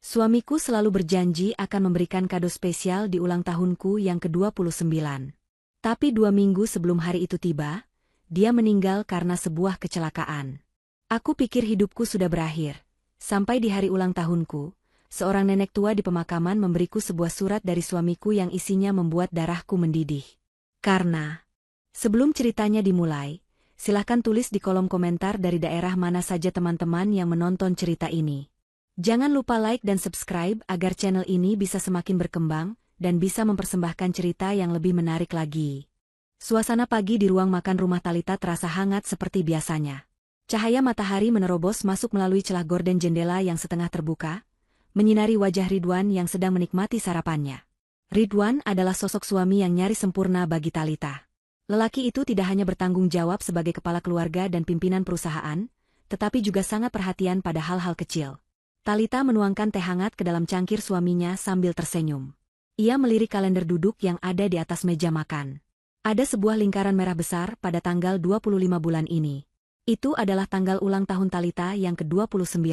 Suamiku selalu berjanji akan memberikan kado spesial di ulang tahunku yang ke-29. Tapi 2 minggu sebelum hari itu tiba, dia meninggal karena sebuah kecelakaan. Aku pikir hidupku sudah berakhir. Sampai di hari ulang tahunku, seorang nenek tua di pemakaman memberiku sebuah surat dari suamiku yang isinya membuat darahku mendidih. Sebelum ceritanya dimulai, silahkan tulis di kolom komentar dari daerah mana saja teman-teman yang menonton cerita ini. Jangan lupa like dan subscribe agar channel ini bisa semakin berkembang dan bisa mempersembahkan cerita yang lebih menarik lagi. Suasana pagi di ruang makan rumah Talita terasa hangat seperti biasanya. Cahaya matahari menerobos masuk melalui celah gorden jendela yang setengah terbuka, menyinari wajah Ridwan yang sedang menikmati sarapannya. Ridwan adalah sosok suami yang nyaris sempurna bagi Talita. Lelaki itu tidak hanya bertanggung jawab sebagai kepala keluarga dan pimpinan perusahaan, tetapi juga sangat perhatian pada hal-hal kecil. Talita menuangkan teh hangat ke dalam cangkir suaminya sambil tersenyum. Ia melirik kalender duduk yang ada di atas meja makan. Ada sebuah lingkaran merah besar pada tanggal 25 bulan ini. Itu adalah tanggal ulang tahun Talita yang ke-29.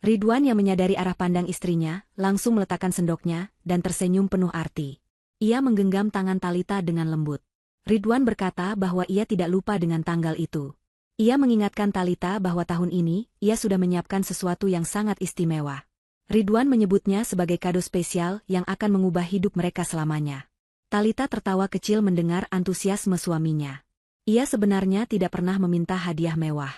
Ridwan yang menyadari arah pandang istrinya, langsung meletakkan sendoknya dan tersenyum penuh arti. Ia menggenggam tangan Talita dengan lembut. Ridwan berkata bahwa ia tidak lupa dengan tanggal itu. Ia mengingatkan Talita bahwa tahun ini, ia sudah menyiapkan sesuatu yang sangat istimewa. Ridwan menyebutnya sebagai kado spesial yang akan mengubah hidup mereka selamanya. Talita tertawa kecil mendengar antusiasme suaminya. Ia sebenarnya tidak pernah meminta hadiah mewah.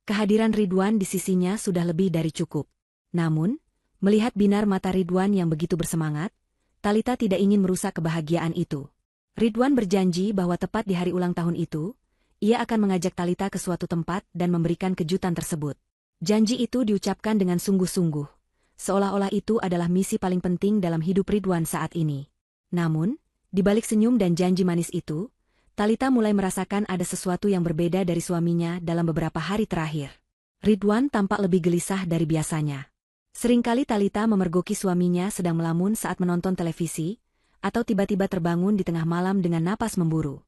Kehadiran Ridwan di sisinya sudah lebih dari cukup. Namun, melihat binar mata Ridwan yang begitu bersemangat, Talita tidak ingin merusak kebahagiaan itu. Ridwan berjanji bahwa tepat di hari ulang tahun itu, ia akan mengajak Talita ke suatu tempat dan memberikan kejutan tersebut. Janji itu diucapkan dengan sungguh-sungguh, seolah-olah itu adalah misi paling penting dalam hidup Ridwan saat ini. Namun, di balik senyum dan janji manis itu, Talita mulai merasakan ada sesuatu yang berbeda dari suaminya dalam beberapa hari terakhir. Ridwan tampak lebih gelisah dari biasanya. Seringkali Talita memergoki suaminya sedang melamun saat menonton televisi, atau tiba-tiba terbangun di tengah malam dengan napas memburu.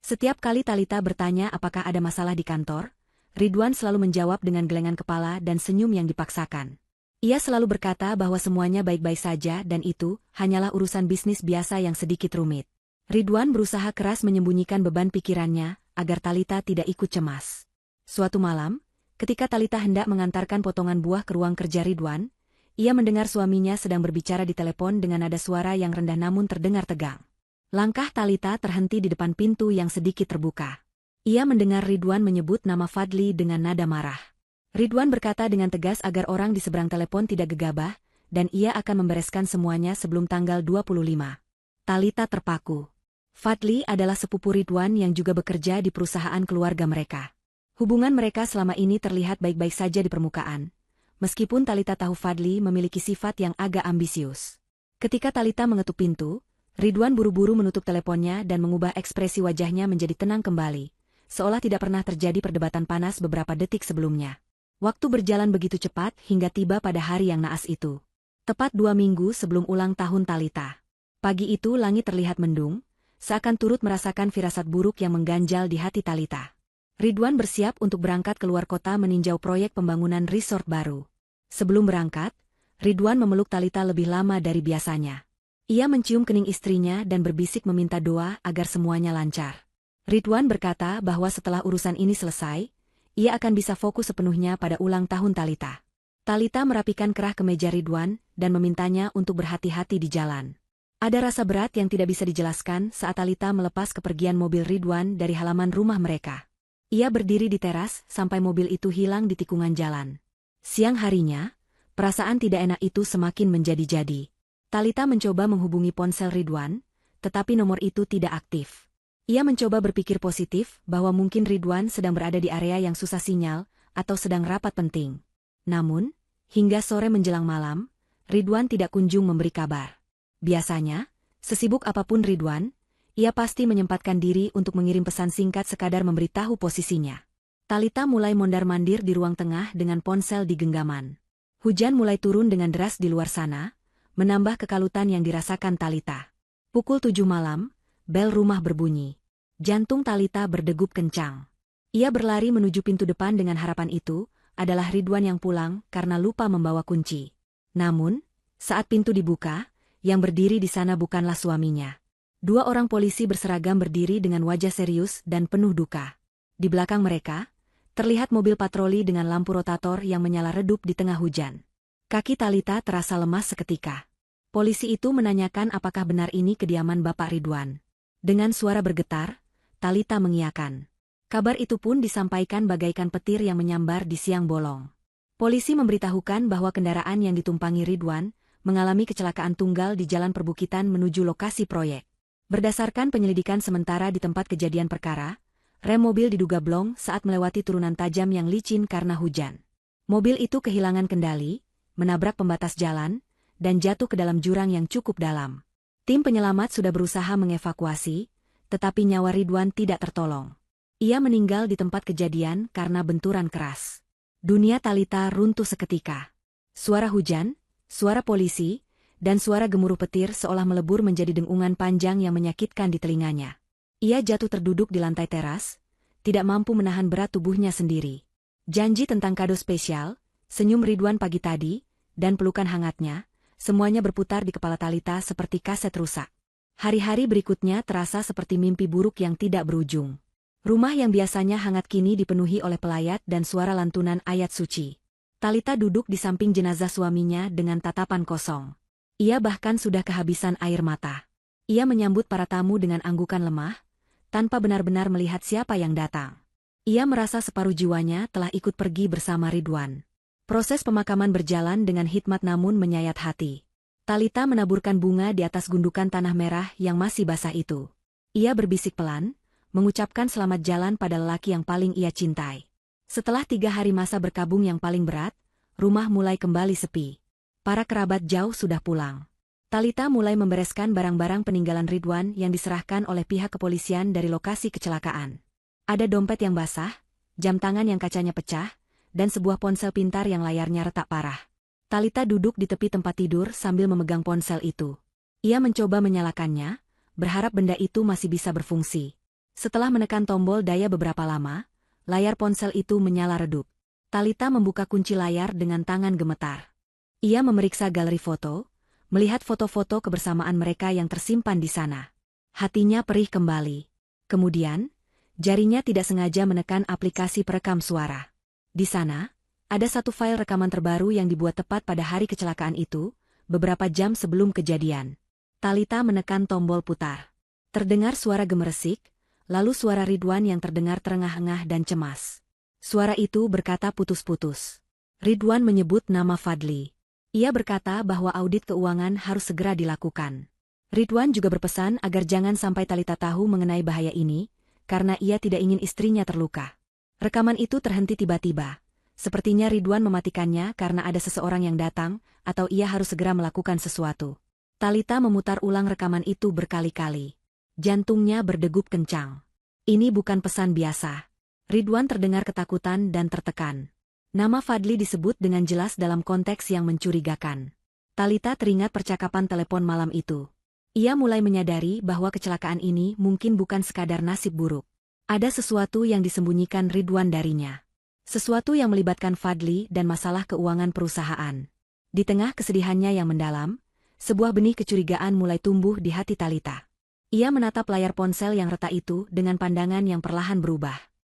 Setiap kali Talita bertanya apakah ada masalah di kantor, Ridwan selalu menjawab dengan gelengan kepala dan senyum yang dipaksakan. Ia selalu berkata bahwa semuanya baik-baik saja dan itu hanyalah urusan bisnis biasa yang sedikit rumit. Ridwan berusaha keras menyembunyikan beban pikirannya agar Talita tidak ikut cemas. Suatu malam, ketika Talita hendak mengantarkan potongan buah ke ruang kerja Ridwan, ia mendengar suaminya sedang berbicara di telepon dengan nada suara yang rendah namun terdengar tegang. Langkah Talita terhenti di depan pintu yang sedikit terbuka. Ia mendengar Ridwan menyebut nama Fadli dengan nada marah. Ridwan berkata dengan tegas agar orang di seberang telepon tidak gegabah, dan ia akan membereskan semuanya sebelum tanggal 25. Talita terpaku. Fadli adalah sepupu Ridwan yang juga bekerja di perusahaan keluarga mereka. Hubungan mereka selama ini terlihat baik-baik saja di permukaan, meskipun Talita tahu Fadli memiliki sifat yang agak ambisius. Ketika Talita mengetuk pintu, Ridwan buru-buru menutup teleponnya dan mengubah ekspresi wajahnya menjadi tenang kembali, seolah tidak pernah terjadi perdebatan panas beberapa detik sebelumnya. Waktu berjalan begitu cepat hingga tiba pada hari yang naas itu. Tepat 2 minggu sebelum ulang tahun Talita. Pagi itu langit terlihat mendung, seakan turut merasakan firasat buruk yang mengganjal di hati Talita. Ridwan bersiap untuk berangkat keluar kota meninjau proyek pembangunan resort baru. Sebelum berangkat, Ridwan memeluk Talita lebih lama dari biasanya. Ia mencium kening istrinya dan berbisik meminta doa agar semuanya lancar. Ridwan berkata bahwa setelah urusan ini selesai, ia akan bisa fokus sepenuhnya pada ulang tahun Talita. Talita merapikan kerah kemeja Ridwan dan memintanya untuk berhati-hati di jalan. Ada rasa berat yang tidak bisa dijelaskan saat Talita melepas kepergian mobil Ridwan dari halaman rumah mereka. Ia berdiri di teras sampai mobil itu hilang di tikungan jalan. Siang harinya, perasaan tidak enak itu semakin menjadi-jadi. Talita mencoba menghubungi ponsel Ridwan, tetapi nomor itu tidak aktif. Ia mencoba berpikir positif bahwa mungkin Ridwan sedang berada di area yang susah sinyal atau sedang rapat penting. Namun, hingga sore menjelang malam, Ridwan tidak kunjung memberi kabar. Biasanya, sesibuk apapun Ridwan, ia pasti menyempatkan diri untuk mengirim pesan singkat sekadar memberitahu posisinya. Talita mulai mondar-mandir di ruang tengah dengan ponsel di genggaman. Hujan mulai turun dengan deras di luar sana, menambah kekalutan yang dirasakan Talita. Pukul 7 malam, bel rumah berbunyi. Jantung Talita berdegup kencang. Ia berlari menuju pintu depan dengan harapan itu adalah Ridwan yang pulang karena lupa membawa kunci. Namun, Saat pintu dibuka, yang berdiri di sana bukanlah suaminya. Dua orang polisi berseragam berdiri dengan wajah serius dan penuh duka. Di belakang mereka, terlihat mobil patroli dengan lampu rotator yang menyala redup di tengah hujan. Kaki Talita terasa lemas seketika. Polisi itu menanyakan apakah benar ini kediaman Bapak Ridwan. Dengan suara bergetar, Talita mengiyakan. Kabar itu pun disampaikan bagaikan petir yang menyambar di siang bolong. Polisi memberitahukan bahwa kendaraan yang ditumpangi Ridwan mengalami kecelakaan tunggal di jalan perbukitan menuju lokasi proyek. Berdasarkan penyelidikan sementara di tempat kejadian perkara, rem mobil diduga blong saat melewati turunan tajam yang licin karena hujan. Mobil itu kehilangan kendali, menabrak pembatas jalan, dan jatuh ke dalam jurang yang cukup dalam. Tim penyelamat sudah berusaha mengevakuasi, tetapi nyawa Ridwan tidak tertolong. Ia meninggal di tempat kejadian karena benturan keras. Dunia Talita runtuh seketika. Suara hujan, suara polisi, dan suara gemuruh petir seolah melebur menjadi dengungan panjang yang menyakitkan di telinganya. Ia jatuh terduduk di lantai teras, tidak mampu menahan berat tubuhnya sendiri. Janji tentang kado spesial, senyum Ridwan pagi tadi, dan pelukan hangatnya, semuanya berputar di kepala Talita seperti kaset rusak. Hari-hari berikutnya terasa seperti mimpi buruk yang tidak berujung. Rumah yang biasanya hangat kini dipenuhi oleh pelayat dan suara lantunan ayat suci. Talita duduk di samping jenazah suaminya dengan tatapan kosong. Ia bahkan sudah kehabisan air mata. Ia menyambut para tamu dengan anggukan lemah, tanpa benar-benar melihat siapa yang datang. Ia merasa separuh jiwanya telah ikut pergi bersama Ridwan. Proses pemakaman berjalan dengan hikmat namun menyayat hati. Talita menaburkan bunga di atas gundukan tanah merah yang masih basah itu. Ia berbisik pelan, mengucapkan selamat jalan pada lelaki yang paling ia cintai. Setelah 3 hari masa berkabung yang paling berat, rumah mulai kembali sepi. Para kerabat jauh sudah pulang. Talita mulai membereskan barang-barang peninggalan Ridwan yang diserahkan oleh pihak kepolisian dari lokasi kecelakaan. Ada dompet yang basah, jam tangan yang kacanya pecah, dan sebuah ponsel pintar yang layarnya retak parah. Talita duduk di tepi tempat tidur sambil memegang ponsel itu. Ia mencoba menyalakannya, berharap benda itu masih bisa berfungsi. Setelah menekan tombol daya beberapa lama, layar ponsel itu menyala redup. Talita membuka kunci layar dengan tangan gemetar. Ia memeriksa galeri foto, melihat foto-foto kebersamaan mereka yang tersimpan di sana. Hatinya perih kembali. Kemudian, jarinya tidak sengaja menekan aplikasi perekam suara. Di sana, ada satu file rekaman terbaru yang dibuat tepat pada hari kecelakaan itu, beberapa jam sebelum kejadian. Talita menekan tombol putar. Terdengar suara gemeresik, lalu suara Ridwan yang terdengar terengah-engah dan cemas. Suara itu berkata putus-putus. Ridwan menyebut nama Fadli. Ia berkata bahwa audit keuangan harus segera dilakukan. Ridwan juga berpesan agar jangan sampai Talita tahu mengenai bahaya ini, karena ia tidak ingin istrinya terluka. Rekaman itu terhenti tiba-tiba. Sepertinya Ridwan mematikannya karena ada seseorang yang datang, atau ia harus segera melakukan sesuatu. Talita memutar ulang rekaman itu berkali-kali. Jantungnya berdegup kencang. Ini bukan pesan biasa. Ridwan terdengar ketakutan dan tertekan. Nama Fadli disebut dengan jelas dalam konteks yang mencurigakan. Talita teringat percakapan telepon malam itu. Ia mulai menyadari bahwa kecelakaan ini mungkin bukan sekadar nasib buruk. Ada sesuatu yang disembunyikan Ridwan darinya. Sesuatu yang melibatkan Fadli dan masalah keuangan perusahaan. Di tengah kesedihannya yang mendalam, sebuah benih kecurigaan mulai tumbuh di hati Talita. Ia menatap layar ponsel yang retak itu dengan pandangan yang perlahan berubah.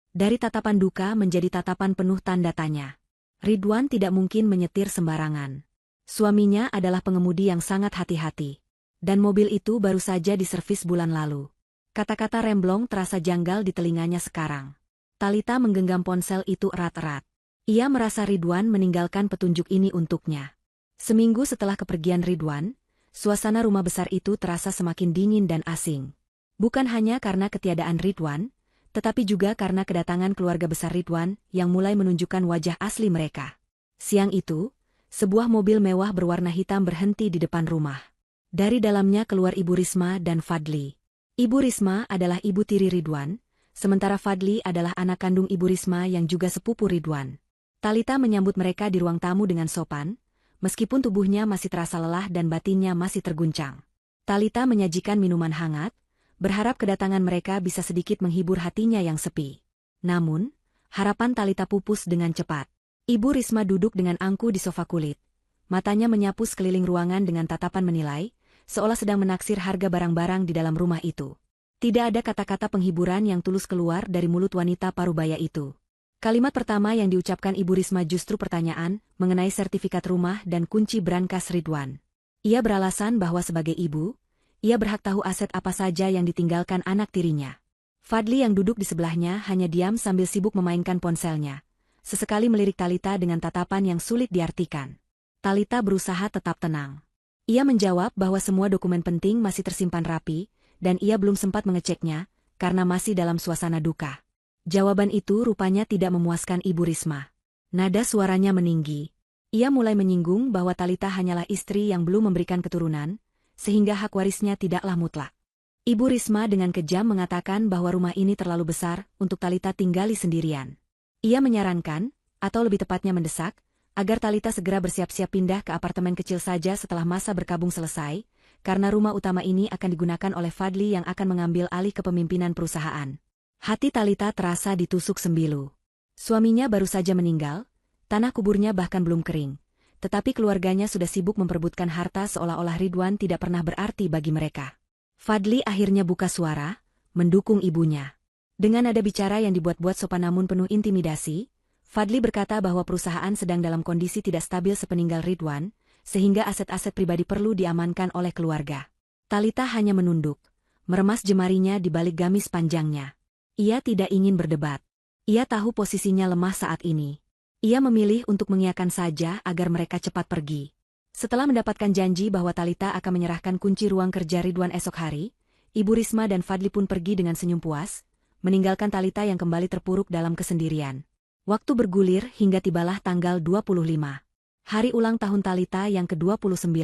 Dari tatapan duka menjadi tatapan penuh tanda tanya. Ridwan tidak mungkin menyetir sembarangan. Suaminya adalah pengemudi yang sangat hati-hati. Dan mobil itu baru saja diservis bulan lalu. Kata-kata remblong terasa janggal di telinganya sekarang. Talita menggenggam ponsel itu erat-erat. Ia merasa Ridwan meninggalkan petunjuk ini untuknya. Seminggu setelah kepergian Ridwan, suasana rumah besar itu terasa semakin dingin dan asing. Bukan hanya karena ketiadaan Ridwan, tetapi juga karena kedatangan keluarga besar Ridwan yang mulai menunjukkan wajah asli mereka. Siang itu, sebuah mobil mewah berwarna hitam berhenti di depan rumah. Dari dalamnya keluar Ibu Risma dan Fadli. Ibu Risma adalah ibu tiri Ridwan, sementara Fadli adalah anak kandung Ibu Risma yang juga sepupu Ridwan. Talita menyambut mereka di ruang tamu dengan sopan, meskipun tubuhnya masih terasa lelah dan batinnya masih terguncang. Talita menyajikan minuman hangat, berharap kedatangan mereka bisa sedikit menghibur hatinya yang sepi. Namun, harapan Talita pupus dengan cepat. Ibu Risma duduk dengan angkuh di sofa kulit, Matanya menyapu sekeliling ruangan dengan tatapan menilai, seolah sedang menaksir harga barang-barang di dalam rumah itu. Tidak ada kata-kata penghiburan yang tulus keluar dari mulut wanita parubaya itu. Kalimat pertama yang diucapkan Ibu Risma justru pertanyaan mengenai sertifikat rumah dan kunci brankas Ridwan. Ia beralasan bahwa sebagai ibu, ia berhak tahu aset apa saja yang ditinggalkan anak tirinya. Fadli yang duduk di sebelahnya hanya diam sambil sibuk memainkan ponselnya. Sesekali melirik Talita dengan tatapan yang sulit diartikan. Talita berusaha tetap tenang. Ia menjawab bahwa semua dokumen penting masih tersimpan rapi, dan ia belum sempat mengeceknya, karena masih dalam suasana duka. Jawaban itu rupanya tidak memuaskan Ibu Risma. Nada suaranya meninggi. Ia mulai menyinggung bahwa Talita hanyalah istri yang belum memberikan keturunan, sehingga hak warisnya tidaklah mutlak. Ibu Risma dengan kejam mengatakan bahwa rumah ini terlalu besar untuk Talita tinggali sendirian. Ia menyarankan, atau lebih tepatnya mendesak, agar Talita segera bersiap-siap pindah ke apartemen kecil saja setelah masa berkabung selesai, karena rumah utama ini akan digunakan oleh Fadli yang akan mengambil alih kepemimpinan perusahaan. Hati Talita terasa ditusuk sembilu. Suaminya baru saja meninggal, tanah kuburnya bahkan belum kering, tetapi keluarganya sudah sibuk memperebutkan harta seolah-olah Ridwan tidak pernah berarti bagi mereka. Fadli akhirnya buka suara, mendukung ibunya. Dengan nada bicara yang dibuat-buat sopan namun penuh intimidasi, Fadli berkata bahwa perusahaan sedang dalam kondisi tidak stabil sepeninggal Ridwan, sehingga aset-aset pribadi perlu diamankan oleh keluarga. Talita hanya menunduk, meremas jemarinya di balik gamis panjangnya. Ia tidak ingin berdebat. Ia tahu posisinya lemah saat ini. Ia memilih untuk mengiyakan saja agar mereka cepat pergi. Setelah mendapatkan janji bahwa Talita akan menyerahkan kunci ruang kerja Ridwan esok hari, Ibu Risma dan Fadli pun pergi dengan senyum puas, meninggalkan Talita yang kembali terpuruk dalam kesendirian. Waktu bergulir hingga tibalah tanggal 25. Hari ulang tahun Talita yang ke-29.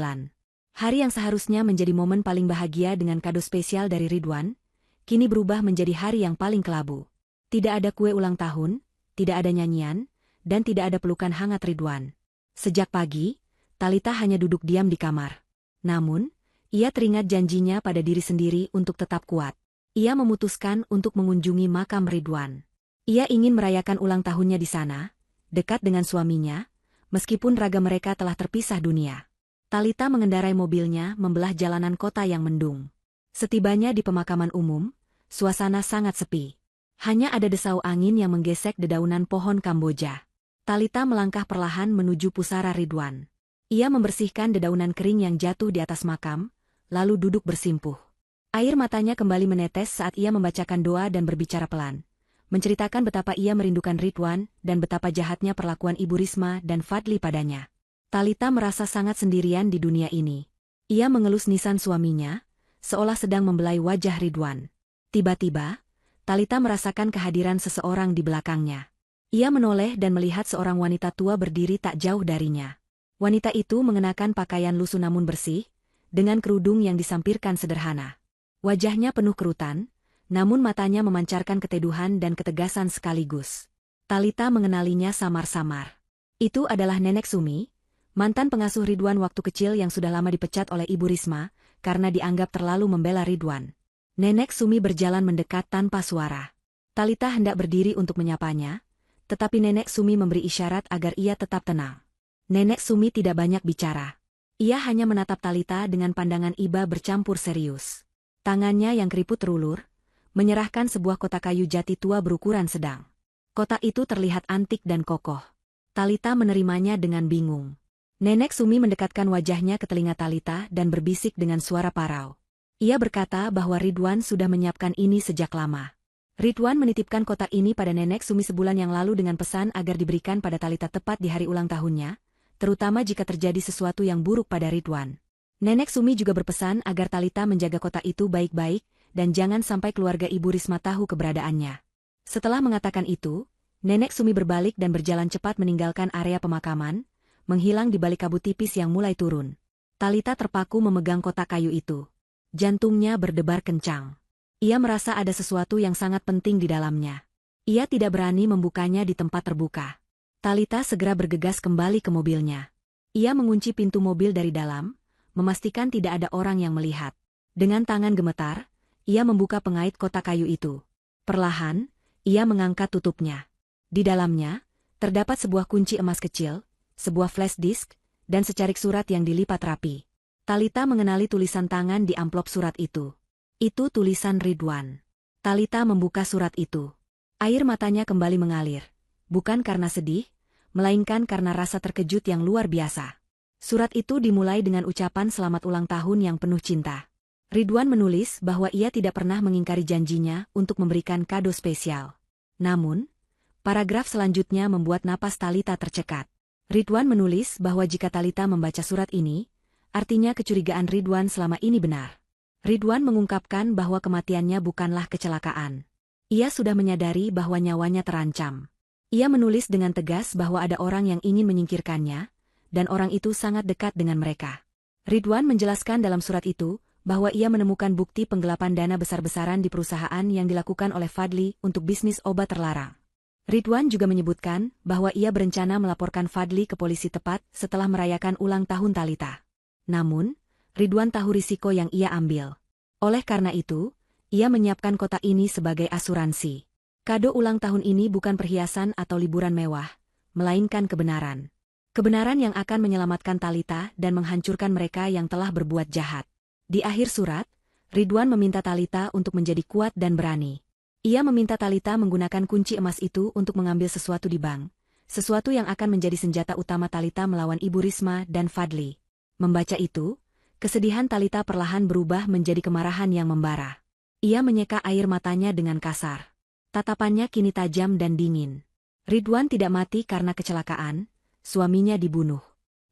Hari yang seharusnya menjadi momen paling bahagia dengan kado spesial dari Ridwan, kini berubah menjadi hari yang paling kelabu. Tidak ada kue ulang tahun, tidak ada nyanyian, dan tidak ada pelukan hangat Ridwan. Sejak pagi, Talita hanya duduk diam di kamar. Namun, ia teringat janjinya pada diri sendiri untuk tetap kuat. Ia memutuskan untuk mengunjungi makam Ridwan. Ia ingin merayakan ulang tahunnya di sana, dekat dengan suaminya, meskipun raga mereka telah terpisah dunia. Talita mengendarai mobilnya membelah jalanan kota yang mendung. Setibanya di pemakaman umum, suasana sangat sepi. Hanya ada desau angin yang menggesek dedaunan pohon Kamboja. Talita melangkah perlahan menuju pusara Ridwan. Ia membersihkan dedaunan kering yang jatuh di atas makam, lalu duduk bersimpuh. Air matanya kembali menetes saat ia membacakan doa dan berbicara pelan, menceritakan betapa ia merindukan Ridwan dan betapa jahatnya perlakuan Ibu Risma dan Fadli padanya. Talita merasa sangat sendirian di dunia ini. Ia mengelus nisan suaminya, seolah sedang membelai wajah Ridwan. Tiba-tiba, Talita merasakan kehadiran seseorang di belakangnya. Ia menoleh dan melihat seorang wanita tua berdiri tak jauh darinya. Wanita itu mengenakan pakaian lusuh namun bersih, dengan kerudung yang disampirkan sederhana. Wajahnya penuh kerutan, namun matanya memancarkan keteduhan dan ketegasan sekaligus. Talita mengenalinya samar-samar. Itu adalah Nenek Sumi, mantan pengasuh Ridwan waktu kecil yang sudah lama dipecat oleh Ibu Risma, karena dianggap terlalu membela Ridwan. Nenek Sumi berjalan mendekat tanpa suara. Talita hendak berdiri untuk menyapanya, tetapi Nenek Sumi memberi isyarat agar ia tetap tenang. Nenek Sumi tidak banyak bicara. Ia hanya menatap Talita dengan pandangan iba bercampur serius. Tangannya yang keriput terulur, menyerahkan sebuah kotak kayu jati tua berukuran sedang. Kotak itu terlihat antik dan kokoh. Talita menerimanya dengan bingung. Nenek Sumi mendekatkan wajahnya ke telinga Talita dan berbisik dengan suara parau. Ia berkata bahwa Ridwan sudah menyiapkan ini sejak lama. Ridwan menitipkan kotak ini pada Nenek Sumi sebulan yang lalu dengan pesan agar diberikan pada Talita tepat di hari ulang tahunnya, terutama jika terjadi sesuatu yang buruk pada Ridwan. Nenek Sumi juga berpesan agar Talita menjaga kotak itu baik-baik, dan jangan sampai keluarga Ibu Risma tahu keberadaannya. Setelah mengatakan itu, Nenek Sumi berbalik dan berjalan cepat meninggalkan area pemakaman, menghilang di balik kabut tipis yang mulai turun. Talita terpaku memegang kotak kayu itu. Jantungnya berdebar kencang. Ia merasa ada sesuatu yang sangat penting di dalamnya. Ia tidak berani membukanya di tempat terbuka. Talita segera bergegas kembali ke mobilnya. Ia mengunci pintu mobil dari dalam, memastikan tidak ada orang yang melihat. Dengan tangan gemetar, ia membuka pengait kotak kayu itu. Perlahan, ia mengangkat tutupnya. Di dalamnya, terdapat sebuah kunci emas kecil, sebuah flash disk, dan secarik surat yang dilipat rapi. Talita mengenali tulisan tangan di amplop surat itu. Itu tulisan Ridwan. Talita membuka surat itu. Air matanya kembali mengalir. Bukan karena sedih, melainkan karena rasa terkejut yang luar biasa. Surat itu dimulai dengan ucapan selamat ulang tahun yang penuh cinta. Ridwan menulis bahwa ia tidak pernah mengingkari janjinya untuk memberikan kado spesial. Namun, paragraf selanjutnya membuat napas Talita tercekat. Ridwan menulis bahwa jika Talita membaca surat ini, artinya kecurigaan Ridwan selama ini benar. Ridwan mengungkapkan bahwa kematiannya bukanlah kecelakaan. Ia sudah menyadari bahwa nyawanya terancam. Ia menulis dengan tegas bahwa ada orang yang ingin menyingkirkannya, dan orang itu sangat dekat dengan mereka. Ridwan menjelaskan dalam surat itu, bahwa ia menemukan bukti penggelapan dana besar-besaran di perusahaan yang dilakukan oleh Fadli untuk bisnis obat terlarang. Ridwan juga menyebutkan bahwa ia berencana melaporkan Fadli ke polisi tepat setelah merayakan ulang tahun Talita. Namun, Ridwan tahu risiko yang ia ambil. Oleh karena itu, ia menyiapkan kotak ini sebagai asuransi. Kado ulang tahun ini bukan perhiasan atau liburan mewah, melainkan kebenaran. Kebenaran yang akan menyelamatkan Talita dan menghancurkan mereka yang telah berbuat jahat. Di akhir surat, Ridwan meminta Talita untuk menjadi kuat dan berani. Ia meminta Talita menggunakan kunci emas itu untuk mengambil sesuatu di bank, sesuatu yang akan menjadi senjata utama Talita melawan Ibu Risma dan Fadli. Membaca itu, kesedihan Talita perlahan berubah menjadi kemarahan yang membara. Ia menyeka air matanya dengan kasar. Tatapannya kini tajam dan dingin. Ridwan tidak mati karena kecelakaan, suaminya dibunuh.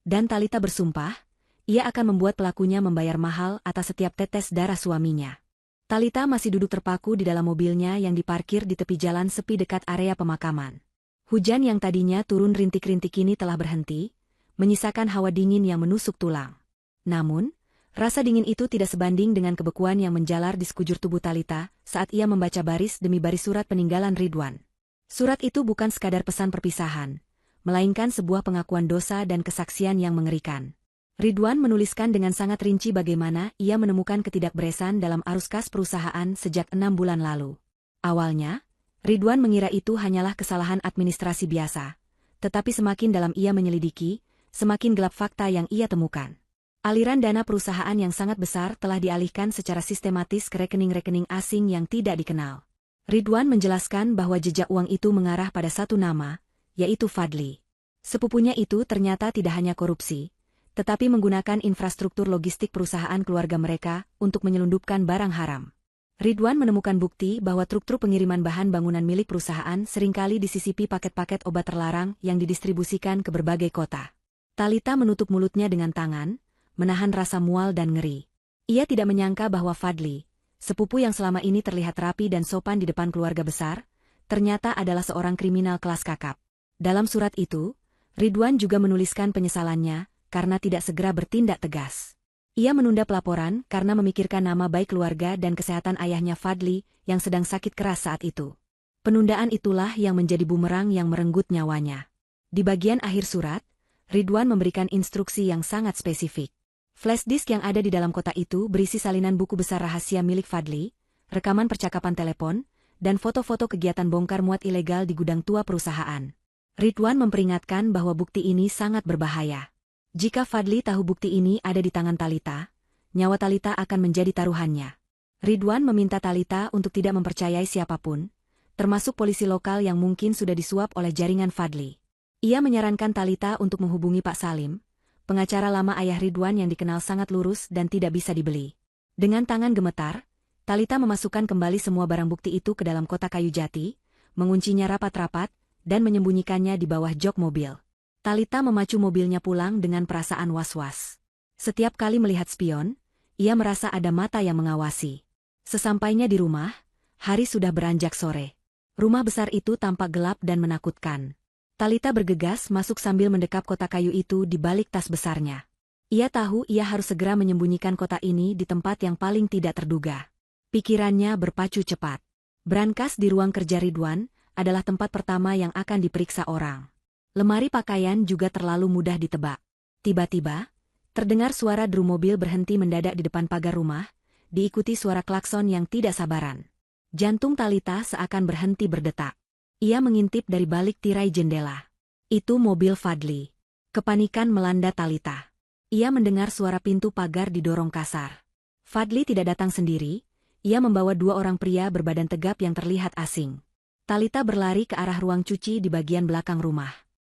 Dan Talita bersumpah, ia akan membuat pelakunya membayar mahal atas setiap tetes darah suaminya. Talita masih duduk terpaku di dalam mobilnya yang diparkir di tepi jalan sepi dekat area pemakaman. Hujan yang tadinya turun rintik-rintik kini telah berhenti, menyisakan hawa dingin yang menusuk tulang. Namun, rasa dingin itu tidak sebanding dengan kebekuan yang menjalar di sekujur tubuh Talita saat ia membaca baris demi baris surat peninggalan Ridwan. Surat itu bukan sekadar pesan perpisahan, melainkan sebuah pengakuan dosa dan kesaksian yang mengerikan. Ridwan menuliskan dengan sangat rinci bagaimana ia menemukan ketidakberesan dalam arus kas perusahaan sejak 6 bulan lalu. Awalnya, Ridwan mengira itu hanyalah kesalahan administrasi biasa, tetapi semakin dalam ia menyelidiki, semakin gelap fakta yang ia temukan. Aliran dana perusahaan yang sangat besar telah dialihkan secara sistematis ke rekening-rekening asing yang tidak dikenal. Ridwan menjelaskan bahwa jejak uang itu mengarah pada satu nama, yaitu Fadli. Sepupunya itu ternyata tidak hanya korupsi, tetapi menggunakan infrastruktur logistik perusahaan keluarga mereka untuk menyelundupkan barang haram. Ridwan menemukan bukti bahwa truk-truk pengiriman bahan bangunan milik perusahaan seringkali disisipi paket-paket obat terlarang yang didistribusikan ke berbagai kota. Talita menutup mulutnya dengan tangan, menahan rasa mual dan ngeri. Ia tidak menyangka bahwa Fadli, sepupu yang selama ini terlihat rapi dan sopan di depan keluarga besar, ternyata adalah seorang kriminal kelas kakap. Dalam surat itu, Ridwan juga menuliskan penyesalannya, karena tidak segera bertindak tegas. Ia menunda pelaporan karena memikirkan nama baik keluarga dan kesehatan ayahnya Fadli yang sedang sakit keras saat itu. Penundaan itulah yang menjadi bumerang yang merenggut nyawanya. Di bagian akhir surat, Ridwan memberikan instruksi yang sangat spesifik. Flash disk yang ada di dalam kotak itu berisi salinan buku besar rahasia milik Fadli, rekaman percakapan telepon, dan foto-foto kegiatan bongkar muat ilegal di gudang tua perusahaan. Ridwan memperingatkan bahwa bukti ini sangat berbahaya. Jika Fadli tahu bukti ini ada di tangan Talita, nyawa Talita akan menjadi taruhannya. Ridwan meminta Talita untuk tidak mempercayai siapapun, termasuk polisi lokal yang mungkin sudah disuap oleh jaringan Fadli. Ia menyarankan Talita untuk menghubungi Pak Salim, pengacara lama ayah Ridwan yang dikenal sangat lurus dan tidak bisa dibeli. Dengan tangan gemetar, Talita memasukkan kembali semua barang bukti itu ke dalam kotak kayu jati, menguncinya rapat-rapat, dan menyembunyikannya di bawah jok mobil. Talita memacu mobilnya pulang dengan perasaan was-was. Setiap kali melihat spion, ia merasa ada mata yang mengawasi. Sesampainya di rumah, hari sudah beranjak sore. Rumah besar itu tampak gelap dan menakutkan. Talita bergegas masuk sambil mendekap kotak kayu itu di balik tas besarnya. Ia tahu ia harus segera menyembunyikan kotak ini di tempat yang paling tidak terduga. Pikirannya berpacu cepat. Brankas di ruang kerja Ridwan adalah tempat pertama yang akan diperiksa orang. Lemari pakaian juga terlalu mudah ditebak. Tiba-tiba, terdengar suara drum mobil berhenti mendadak di depan pagar rumah, diikuti suara klakson yang tidak sabaran. Jantung Talita seakan berhenti berdetak. Ia mengintip dari balik tirai jendela. Itu mobil Fadli. Kepanikan melanda Talita. Ia mendengar suara pintu pagar didorong kasar. Fadli tidak datang sendiri, ia membawa dua orang pria berbadan tegap yang terlihat asing. Talita berlari ke arah ruang cuci di bagian belakang rumah.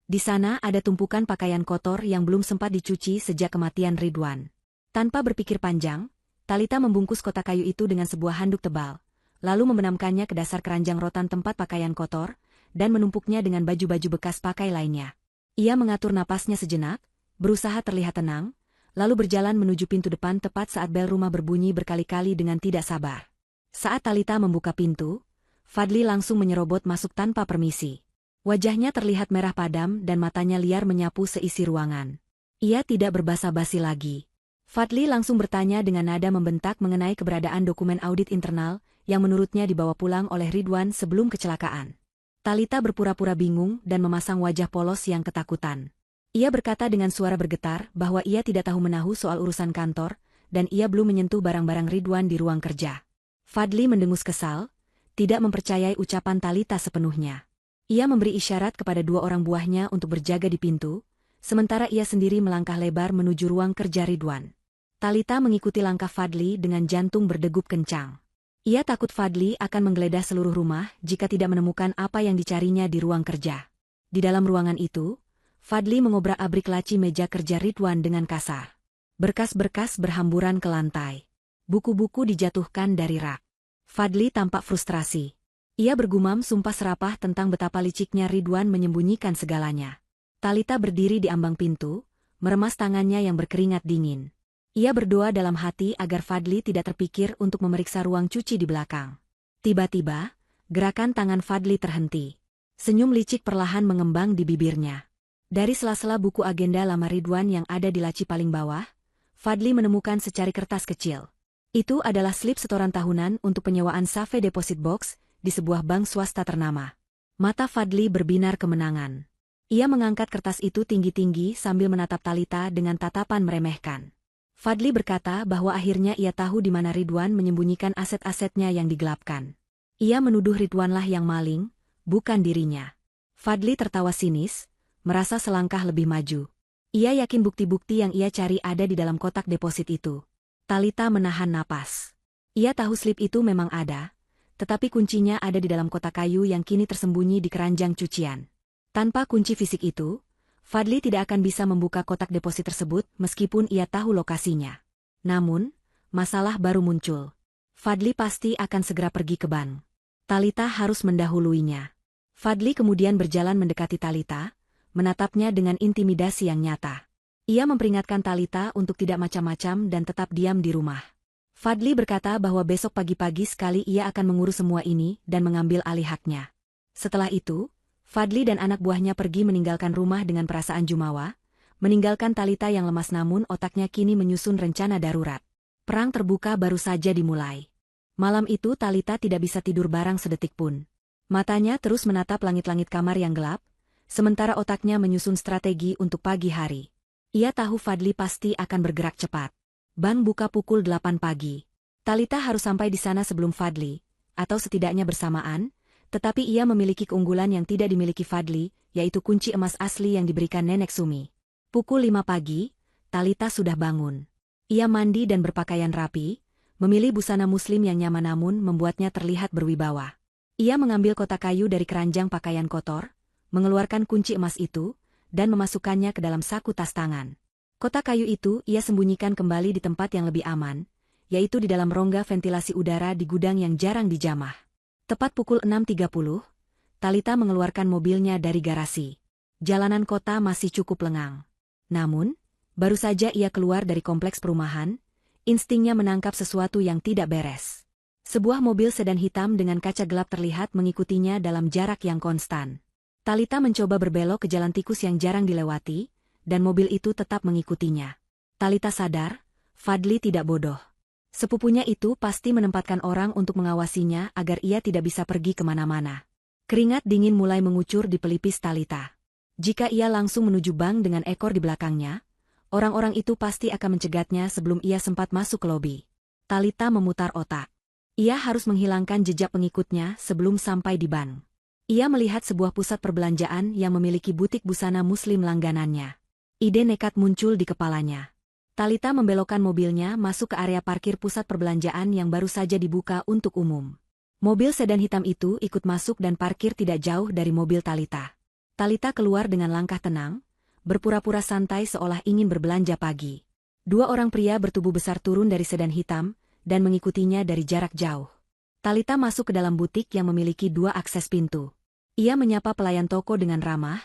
Di sana ada tumpukan pakaian kotor yang belum sempat dicuci sejak kematian Ridwan. Tanpa berpikir panjang, Talita membungkus kotak kayu itu dengan sebuah handuk tebal, lalu membenamkannya ke dasar keranjang rotan tempat pakaian kotor, dan menumpuknya dengan baju-baju bekas pakai lainnya. Ia mengatur napasnya sejenak, berusaha terlihat tenang, lalu berjalan menuju pintu depan tepat saat bel rumah berbunyi berkali-kali dengan tidak sabar. Saat Talita membuka pintu, Fadli langsung menyerobot masuk tanpa permisi. Wajahnya terlihat merah padam dan matanya liar menyapu seisi ruangan. Ia tidak berbasa-basi lagi. Fadli langsung bertanya dengan nada membentak mengenai keberadaan dokumen audit internal yang menurutnya dibawa pulang oleh Ridwan sebelum kecelakaan. Talita berpura-pura bingung dan memasang wajah polos yang ketakutan. Ia berkata dengan suara bergetar bahwa ia tidak tahu-menahu soal urusan kantor, dan ia belum menyentuh barang-barang Ridwan di ruang kerja. Fadli mendengus kesal, tidak mempercayai ucapan Talita sepenuhnya. Ia memberi isyarat kepada dua orang buahnya untuk berjaga di pintu, sementara ia sendiri melangkah lebar menuju ruang kerja Ridwan. Talita mengikuti langkah Fadli dengan jantung berdegup kencang. Ia takut Fadli akan menggeledah seluruh rumah jika tidak menemukan apa yang dicarinya di ruang kerja. Di dalam ruangan itu, Fadli mengobrak-abrik laci meja kerja Ridwan dengan kasar. Berkas-berkas berhamburan ke lantai. Buku-buku dijatuhkan dari rak. Fadli tampak frustrasi. Ia bergumam sumpah serapah tentang betapa liciknya Ridwan menyembunyikan segalanya. Talita berdiri di ambang pintu, meremas tangannya yang berkeringat dingin. Ia berdoa dalam hati agar Fadli tidak terpikir untuk memeriksa ruang cuci di belakang. Tiba-tiba, gerakan tangan Fadli terhenti. Senyum licik perlahan mengembang di bibirnya. Dari sela-sela buku agenda lama Ridwan yang ada di laci paling bawah, Fadli menemukan secari kertas kecil. Itu adalah slip setoran tahunan untuk penyewaan Safe Deposit Box di sebuah bank swasta ternama. Mata Fadli berbinar kemenangan. Ia mengangkat kertas itu tinggi-tinggi sambil menatap Talita dengan tatapan meremehkan. Fadli berkata bahwa akhirnya ia tahu di mana Ridwan menyembunyikan aset-asetnya yang digelapkan. Ia menuduh Ridwanlah yang maling, bukan dirinya. Fadli tertawa sinis, merasa selangkah lebih maju. Ia yakin bukti-bukti yang ia cari ada di dalam kotak deposit itu. Talita menahan napas. Ia tahu slip itu memang ada, tetapi kuncinya ada di dalam kotak kayu yang kini tersembunyi di keranjang cucian. Tanpa kunci fisik itu, Fadli tidak akan bisa membuka kotak deposit tersebut meskipun ia tahu lokasinya. Namun, masalah baru muncul. Fadli pasti akan segera pergi ke bank. Talita harus mendahuluinya. Fadli kemudian berjalan mendekati Talita, menatapnya dengan intimidasi yang nyata. Ia memperingatkan Talita untuk tidak macam-macam dan tetap diam di rumah. Fadli berkata bahwa besok pagi-pagi sekali ia akan mengurus semua ini dan mengambil alih haknya. Setelah itu, Fadli dan anak buahnya pergi meninggalkan rumah dengan perasaan jumawa, meninggalkan Talita yang lemas namun otaknya kini menyusun rencana darurat. Perang terbuka baru saja dimulai. Malam itu Talita tidak bisa tidur barang sedetik pun. Matanya terus menatap langit-langit kamar yang gelap, sementara otaknya menyusun strategi untuk pagi hari. Ia tahu Fadli pasti akan bergerak cepat. Bank buka pukul 8 pagi. Talita harus sampai di sana sebelum Fadli, atau setidaknya bersamaan, tetapi ia memiliki keunggulan yang tidak dimiliki Fadli, yaitu kunci emas asli yang diberikan Nenek Sumi. Pukul 5 pagi, Talita sudah bangun. Ia mandi dan berpakaian rapi, memilih busana muslim yang nyaman namun membuatnya terlihat berwibawa. Ia mengambil kotak kayu dari keranjang pakaian kotor, mengeluarkan kunci emas itu, dan memasukkannya ke dalam saku tas tangan. Kotak kayu itu ia sembunyikan kembali di tempat yang lebih aman, yaitu di dalam rongga ventilasi udara di gudang yang jarang dijamah. Tepat pukul 6.30, Talita mengeluarkan mobilnya dari garasi. Jalanan kota masih cukup lengang. Namun, baru saja ia keluar dari kompleks perumahan, instingnya menangkap sesuatu yang tidak beres. Sebuah mobil sedan hitam dengan kaca gelap terlihat mengikutinya dalam jarak yang konstan. Talita mencoba berbelok ke jalan tikus yang jarang dilewati, dan mobil itu tetap mengikutinya. Talita sadar, Fadli tidak bodoh. Sepupunya itu pasti menempatkan orang untuk mengawasinya agar ia tidak bisa pergi kemana-mana. Keringat dingin mulai mengucur di pelipis Talita. Jika ia langsung menuju bank dengan ekor di belakangnya, orang-orang itu pasti akan mencegatnya sebelum ia sempat masuk ke lobi. Talita memutar otak. Ia harus menghilangkan jejak pengikutnya sebelum sampai di bank. Ia melihat sebuah pusat perbelanjaan yang memiliki butik busana muslim langganannya. Ide nekat muncul di kepalanya. Talita membelokkan mobilnya masuk ke area parkir pusat perbelanjaan yang baru saja dibuka untuk umum. Mobil sedan hitam itu ikut masuk dan parkir tidak jauh dari mobil Talita. Talita keluar dengan langkah tenang, berpura-pura santai seolah ingin berbelanja pagi. Dua orang pria bertubuh besar turun dari sedan hitam dan mengikutinya dari jarak jauh. Talita masuk ke dalam butik yang memiliki dua akses pintu. Ia menyapa pelayan toko dengan ramah,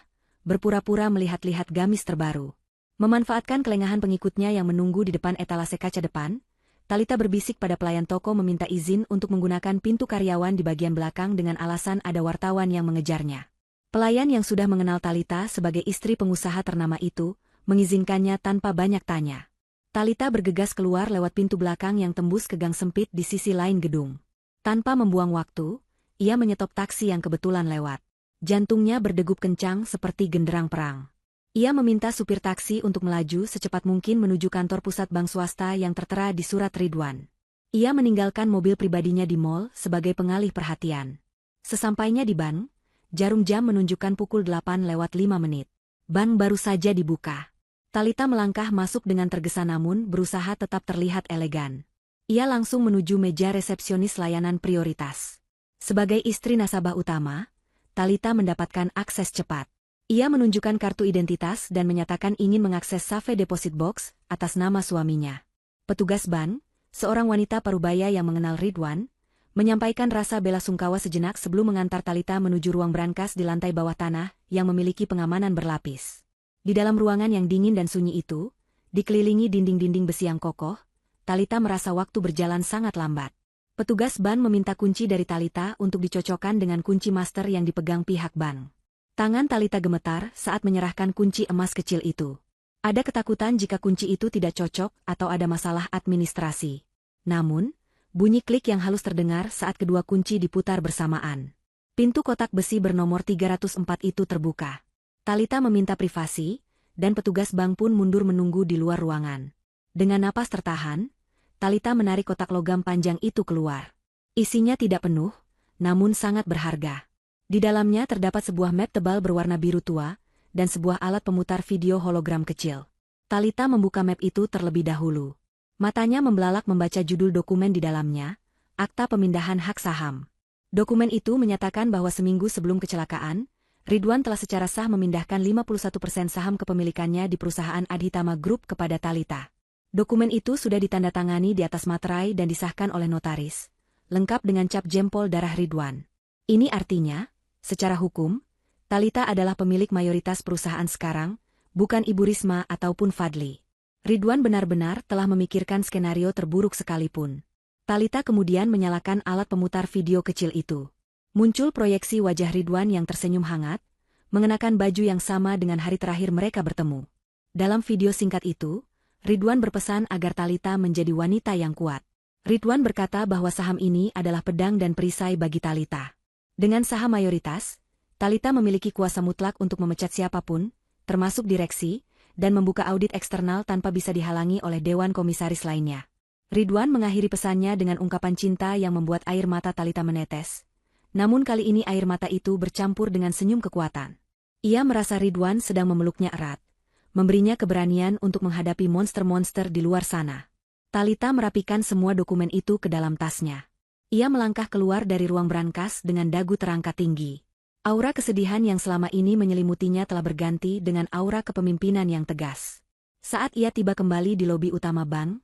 berpura-pura melihat-lihat gamis terbaru. Memanfaatkan kelengahan pengikutnya yang menunggu di depan etalase kaca depan, Talita berbisik pada pelayan toko meminta izin untuk menggunakan pintu karyawan di bagian belakang dengan alasan ada wartawan yang mengejarnya. Pelayan yang sudah mengenal Talita sebagai istri pengusaha ternama itu, mengizinkannya tanpa banyak tanya. Talita bergegas keluar lewat pintu belakang yang tembus ke gang sempit di sisi lain gedung. Tanpa membuang waktu, ia menyetop taksi yang kebetulan lewat. Jantungnya berdegup kencang seperti genderang perang. Ia meminta supir taksi untuk melaju secepat mungkin menuju kantor pusat bank swasta yang tertera di surat Ridwan. Ia meninggalkan mobil pribadinya di mall sebagai pengalih perhatian. Sesampainya di bank, jarum jam menunjukkan pukul 8:05. Bank baru saja dibuka. Talita melangkah masuk dengan tergesa namun berusaha tetap terlihat elegan. Ia langsung menuju meja resepsionis layanan prioritas. Sebagai istri nasabah utama, Talita mendapatkan akses cepat. Ia menunjukkan kartu identitas dan menyatakan ingin mengakses Safe Deposit Box atas nama suaminya. Petugas bank, seorang wanita parubaya yang mengenal Ridwan, menyampaikan rasa bela sungkawa sejenak sebelum mengantar Talita menuju ruang brankas di lantai bawah tanah yang memiliki pengamanan berlapis. Di dalam ruangan yang dingin dan sunyi itu, dikelilingi dinding-dinding besi yang kokoh, Talita merasa waktu berjalan sangat lambat. Petugas bank meminta kunci dari Talita untuk dicocokkan dengan kunci master yang dipegang pihak bank. Tangan Talita gemetar saat menyerahkan kunci emas kecil itu. Ada ketakutan jika kunci itu tidak cocok atau ada masalah administrasi. Namun, bunyi klik yang halus terdengar saat kedua kunci diputar bersamaan. Pintu kotak besi bernomor 304 itu terbuka. Talita meminta privasi, dan petugas bank pun mundur menunggu di luar ruangan. Dengan napas tertahan, Talita menarik kotak logam panjang itu keluar. Isinya tidak penuh, namun sangat berharga. Di dalamnya terdapat sebuah map tebal berwarna biru tua, dan sebuah alat pemutar video hologram kecil. Talita membuka map itu terlebih dahulu. Matanya membelalak membaca judul dokumen di dalamnya, Akta Pemindahan Hak Saham. Dokumen itu menyatakan bahwa seminggu sebelum kecelakaan, Ridwan telah secara sah memindahkan 51% saham kepemilikannya di perusahaan Adhitama Group kepada Talita. Dokumen itu sudah ditandatangani di atas materai dan disahkan oleh notaris, lengkap dengan cap jempol darah Ridwan. Ini artinya, secara hukum, Talita adalah pemilik mayoritas perusahaan sekarang, bukan Ibu Risma ataupun Fadli. Ridwan benar-benar telah memikirkan skenario terburuk sekalipun. Talita kemudian menyalakan alat pemutar video kecil itu. Muncul proyeksi wajah Ridwan yang tersenyum hangat, mengenakan baju yang sama dengan hari terakhir mereka bertemu. Dalam video singkat itu, Ridwan berpesan agar Talita menjadi wanita yang kuat. Ridwan berkata bahwa saham ini adalah pedang dan perisai bagi Talita. Dengan saham mayoritas, Talita memiliki kuasa mutlak untuk memecat siapapun, termasuk direksi, dan membuka audit eksternal tanpa bisa dihalangi oleh dewan komisaris lainnya. Ridwan mengakhiri pesannya dengan ungkapan cinta yang membuat air mata Talita menetes. Namun kali ini air mata itu bercampur dengan senyum kekuatan. Ia merasa Ridwan sedang memeluknya erat, memberinya keberanian untuk menghadapi monster-monster di luar sana. Talita merapikan semua dokumen itu ke dalam tasnya. Ia melangkah keluar dari ruang brankas dengan dagu terangkat tinggi. Aura kesedihan yang selama ini menyelimutinya telah berganti dengan aura kepemimpinan yang tegas. Saat ia tiba kembali di lobi utama bank,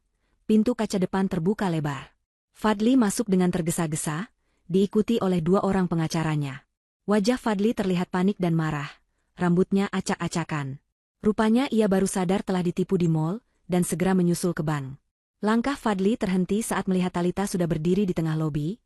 pintu kaca depan terbuka lebar. Fadli masuk dengan tergesa-gesa, diikuti oleh dua orang pengacaranya. Wajah Fadli terlihat panik dan marah, rambutnya acak-acakan. Rupanya ia baru sadar telah ditipu di mall, dan segera menyusul ke bank. Langkah Fadli terhenti saat melihat Talita sudah berdiri di tengah lobi,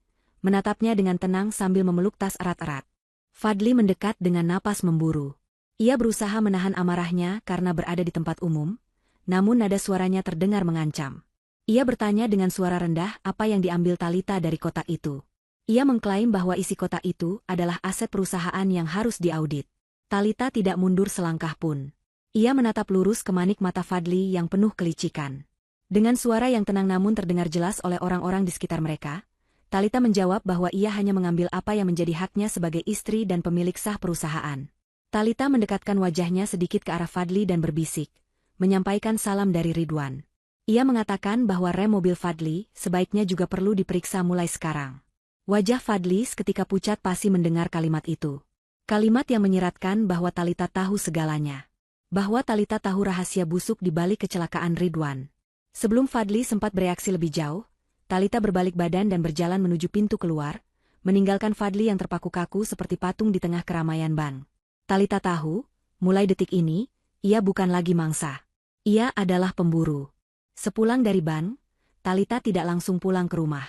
menatapnya dengan tenang sambil memeluk tas erat-erat. Fadli mendekat dengan napas memburu. Ia berusaha menahan amarahnya karena berada di tempat umum, namun nada suaranya terdengar mengancam. Ia bertanya dengan suara rendah apa yang diambil Talita dari kotak itu. Ia mengklaim bahwa isi kotak itu adalah aset perusahaan yang harus diaudit. Talita tidak mundur selangkah pun. Ia menatap lurus ke manik mata Fadli yang penuh kelicikan. Dengan suara yang tenang namun terdengar jelas oleh orang-orang di sekitar mereka, Talita menjawab bahwa ia hanya mengambil apa yang menjadi haknya sebagai istri dan pemilik sah perusahaan. Talita mendekatkan wajahnya sedikit ke arah Fadli dan berbisik, menyampaikan salam dari Ridwan. Ia mengatakan bahwa rem mobil Fadli sebaiknya juga perlu diperiksa mulai sekarang. Wajah Fadli seketika pucat pasti mendengar kalimat itu. Kalimat yang menyiratkan bahwa Talita tahu segalanya. Bahwa Talita tahu rahasia busuk di balik kecelakaan Ridwan. Sebelum Fadli sempat bereaksi lebih jauh, Talita berbalik badan dan berjalan menuju pintu keluar, meninggalkan Fadli yang terpaku kaku seperti patung di tengah keramaian bank. Talita tahu, mulai detik ini, ia bukan lagi mangsa. Ia adalah pemburu. Sepulang dari bank, Talita tidak langsung pulang ke rumah.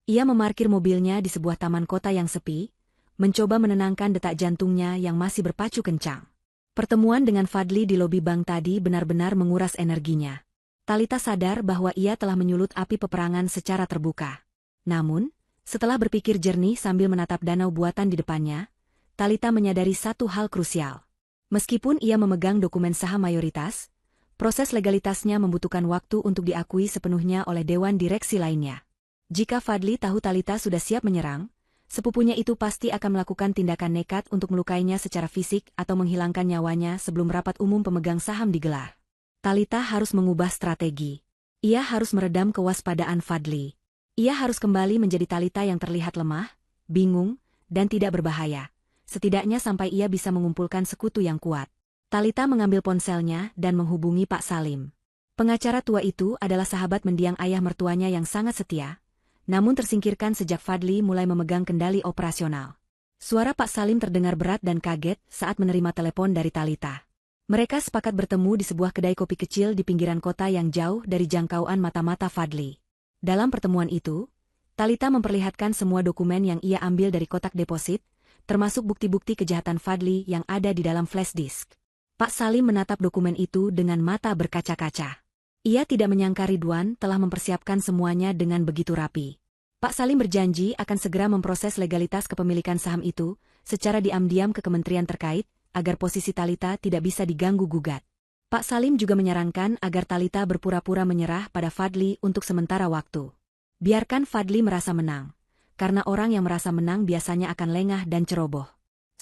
Ia memarkir mobilnya di sebuah taman kota yang sepi, mencoba menenangkan detak jantungnya yang masih berpacu kencang. Pertemuan dengan Fadli di lobi bank tadi benar-benar menguras energinya. Talita sadar bahwa ia telah menyulut api peperangan secara terbuka. Namun, setelah berpikir jernih sambil menatap danau buatan di depannya, Talita menyadari satu hal krusial. Meskipun ia memegang dokumen saham mayoritas, proses legalitasnya membutuhkan waktu untuk diakui sepenuhnya oleh dewan direksi lainnya. Jika Fadli tahu Talita sudah siap menyerang, sepupunya itu pasti akan melakukan tindakan nekat untuk melukainya secara fisik atau menghilangkan nyawanya sebelum rapat umum pemegang saham digelar. Talita harus mengubah strategi. Ia harus meredam kewaspadaan Fadli. Ia harus kembali menjadi Talita yang terlihat lemah, bingung, dan tidak berbahaya. Setidaknya sampai ia bisa mengumpulkan sekutu yang kuat. Talita mengambil ponselnya dan menghubungi Pak Salim. Pengacara tua itu adalah sahabat mendiang ayah mertuanya yang sangat setia, namun tersingkirkan sejak Fadli mulai memegang kendali operasional. Suara Pak Salim terdengar berat dan kaget saat menerima telepon dari Talita. Mereka sepakat bertemu di sebuah kedai kopi kecil di pinggiran kota yang jauh dari jangkauan mata-mata Fadli. Dalam pertemuan itu, Talita memperlihatkan semua dokumen yang ia ambil dari kotak deposit, termasuk bukti-bukti kejahatan Fadli yang ada di dalam flash disk. Pak Salim menatap dokumen itu dengan mata berkaca-kaca. Ia tidak menyangka Ridwan telah mempersiapkan semuanya dengan begitu rapi. Pak Salim berjanji akan segera memproses legalitas kepemilikan saham itu, secara diam-diam ke kementerian terkait, agar posisi Talita tidak bisa diganggu-gugat. Pak Salim juga menyarankan agar Talita berpura-pura menyerah pada Fadli untuk sementara waktu. Biarkan Fadli merasa menang. Karena orang yang merasa menang biasanya akan lengah dan ceroboh.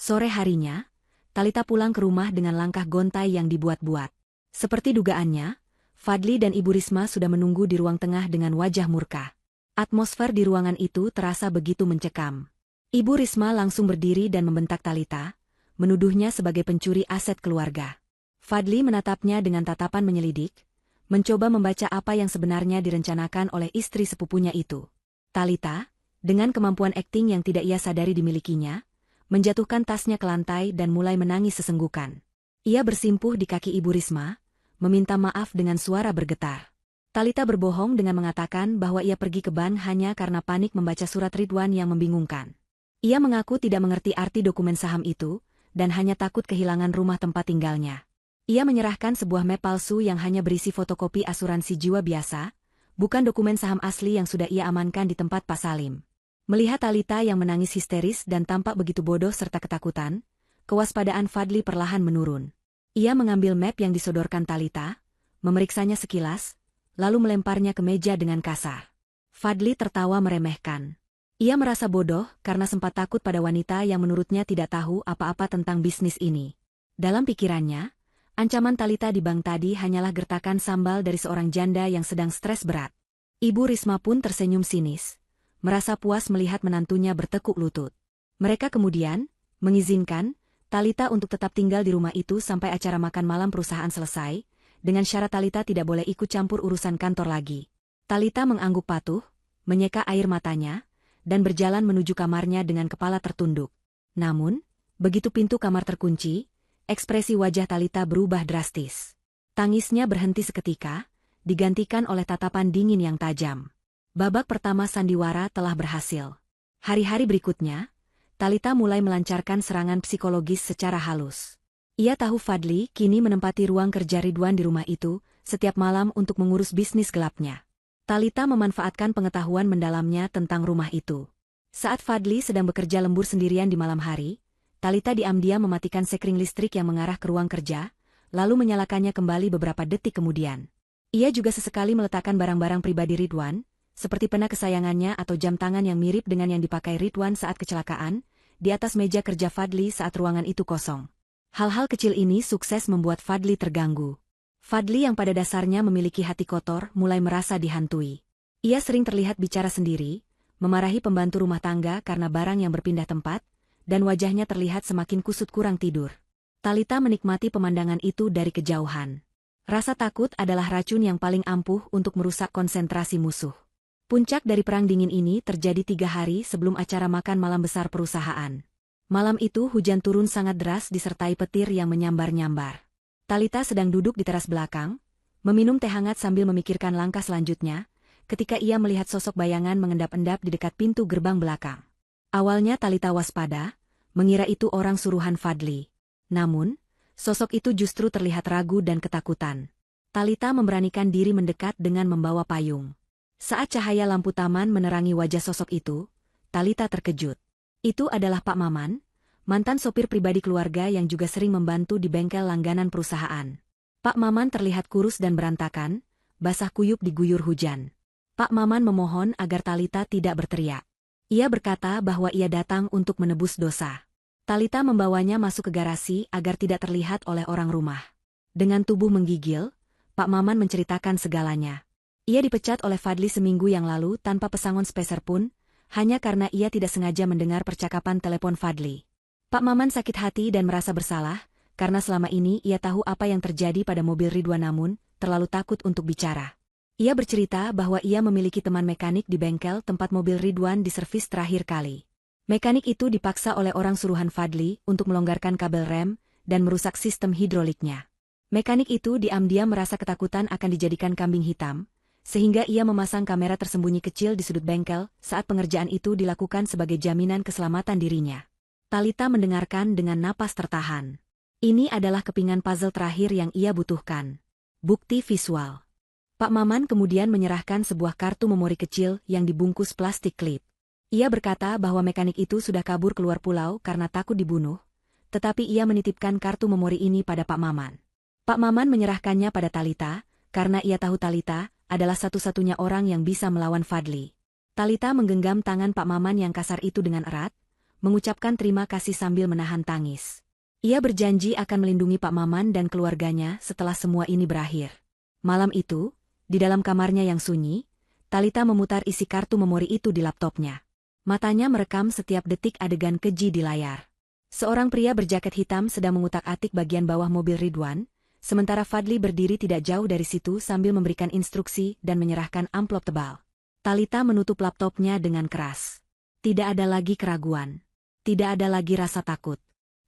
Sore harinya, Talita pulang ke rumah dengan langkah gontai yang dibuat-buat. Seperti dugaannya, Fadli dan Ibu Risma sudah menunggu di ruang tengah dengan wajah murka. Atmosfer di ruangan itu terasa begitu mencekam. Ibu Risma langsung berdiri dan membentak Talita, menuduhnya sebagai pencuri aset keluarga. Fadli menatapnya dengan tatapan menyelidik, mencoba membaca apa yang sebenarnya direncanakan oleh istri sepupunya itu. Talita, dengan kemampuan akting yang tidak ia sadari dimilikinya, menjatuhkan tasnya ke lantai dan mulai menangis sesenggukan. Ia bersimpuh di kaki Ibu Risma, meminta maaf dengan suara bergetar. Talita berbohong dengan mengatakan bahwa ia pergi ke bank hanya karena panik membaca surat Ridwan yang membingungkan. Ia mengaku tidak mengerti arti dokumen saham itu, dan hanya takut kehilangan rumah tempat tinggalnya. Ia menyerahkan sebuah map palsu yang hanya berisi fotokopi asuransi jiwa biasa, bukan dokumen saham asli yang sudah ia amankan di tempat Pak Salim. Melihat Talita yang menangis histeris dan tampak begitu bodoh serta ketakutan, kewaspadaan Fadli perlahan menurun. Ia mengambil map yang disodorkan Talita, memeriksanya sekilas, lalu melemparnya ke meja dengan kasar. Fadli tertawa meremehkan. Ia merasa bodoh karena sempat takut pada wanita yang menurutnya tidak tahu apa-apa tentang bisnis ini. Dalam pikirannya, ancaman Talita di bank tadi hanyalah gertakan sambal dari seorang janda yang sedang stres berat. Ibu Risma pun tersenyum sinis, merasa puas melihat menantunya bertekuk lutut. Mereka kemudian mengizinkan Talita untuk tetap tinggal di rumah itu sampai acara makan malam perusahaan selesai, dengan syarat Talita tidak boleh ikut campur urusan kantor lagi. Talita mengangguk patuh, menyeka air matanya, dan berjalan menuju kamarnya dengan kepala tertunduk. Namun, begitu pintu kamar terkunci, ekspresi wajah Talita berubah drastis. Tangisnya berhenti seketika, digantikan oleh tatapan dingin yang tajam. Babak pertama sandiwara telah berhasil. Hari-hari berikutnya, Talita mulai melancarkan serangan psikologis secara halus. Ia tahu Fadli kini menempati ruang kerja Ridwan di rumah itu, setiap malam untuk mengurus bisnis gelapnya. Talita memanfaatkan pengetahuan mendalamnya tentang rumah itu. Saat Fadli sedang bekerja lembur sendirian di malam hari, Talita diam-diam mematikan sekring listrik yang mengarah ke ruang kerja, lalu menyalakannya kembali beberapa detik kemudian. Ia juga sesekali meletakkan barang-barang pribadi Ridwan, seperti pena kesayangannya atau jam tangan yang mirip dengan yang dipakai Ridwan saat kecelakaan, di atas meja kerja Fadli saat ruangan itu kosong. Hal-hal kecil ini sukses membuat Fadli terganggu. Fadli yang pada dasarnya memiliki hati kotor mulai merasa dihantui. Ia sering terlihat bicara sendiri, memarahi pembantu rumah tangga karena barang yang berpindah tempat, dan wajahnya terlihat semakin kusut kurang tidur. Talita menikmati pemandangan itu dari kejauhan. Rasa takut adalah racun yang paling ampuh untuk merusak konsentrasi musuh. Puncak dari perang dingin ini terjadi 3 hari sebelum acara makan malam besar perusahaan. Malam itu hujan turun sangat deras disertai petir yang menyambar-nyambar. Talita sedang duduk di teras belakang, meminum teh hangat sambil memikirkan langkah selanjutnya, ketika ia melihat sosok bayangan mengendap-endap di dekat pintu gerbang belakang. Awalnya Talita waspada, mengira itu orang suruhan Fadli. Namun, sosok itu justru terlihat ragu dan ketakutan. Talita memberanikan diri mendekat dengan membawa payung. Saat cahaya lampu taman menerangi wajah sosok itu, Talita terkejut. Itu adalah Pak Maman, mantan sopir pribadi keluarga yang juga sering membantu di bengkel langganan perusahaan. Pak Maman terlihat kurus dan berantakan, basah kuyup diguyur hujan. Pak Maman memohon agar Talita tidak berteriak. Ia berkata bahwa ia datang untuk menebus dosa. Talita membawanya masuk ke garasi agar tidak terlihat oleh orang rumah. Dengan tubuh menggigil, Pak Maman menceritakan segalanya. Ia dipecat oleh Fadli seminggu yang lalu tanpa pesangon sepeser pun, hanya karena ia tidak sengaja mendengar percakapan telepon Fadli. Pak Maman sakit hati dan merasa bersalah, karena selama ini ia tahu apa yang terjadi pada mobil Ridwan namun, terlalu takut untuk bicara. Ia bercerita bahwa ia memiliki teman mekanik di bengkel tempat mobil Ridwan diservis terakhir kali. Mekanik itu dipaksa oleh orang suruhan Fadli untuk melonggarkan kabel rem dan merusak sistem hidroliknya. Mekanik itu diam-diam merasa ketakutan akan dijadikan kambing hitam, sehingga ia memasang kamera tersembunyi kecil di sudut bengkel saat pengerjaan itu dilakukan sebagai jaminan keselamatan dirinya. Talita mendengarkan dengan napas tertahan. Ini adalah kepingan puzzle terakhir yang ia butuhkan. Bukti visual. Pak Maman kemudian menyerahkan sebuah kartu memori kecil yang dibungkus plastik klip. Ia berkata bahwa mekanik itu sudah kabur keluar pulau karena takut dibunuh, tetapi ia menitipkan kartu memori ini pada Pak Maman. Pak Maman menyerahkannya pada Talita, karena ia tahu Talita adalah satu-satunya orang yang bisa melawan Fadli. Talita menggenggam tangan Pak Maman yang kasar itu dengan erat, mengucapkan terima kasih sambil menahan tangis. Ia berjanji akan melindungi Pak Maman dan keluarganya setelah semua ini berakhir. Malam itu, di dalam kamarnya yang sunyi, Talita memutar isi kartu memori itu di laptopnya. Matanya merekam setiap detik adegan keji di layar. Seorang pria berjaket hitam sedang mengutak-atik bagian bawah mobil Ridwan, sementara Fadli berdiri tidak jauh dari situ sambil memberikan instruksi dan menyerahkan amplop tebal. Talita menutup laptopnya dengan keras. Tidak ada lagi keraguan. Tidak ada lagi rasa takut.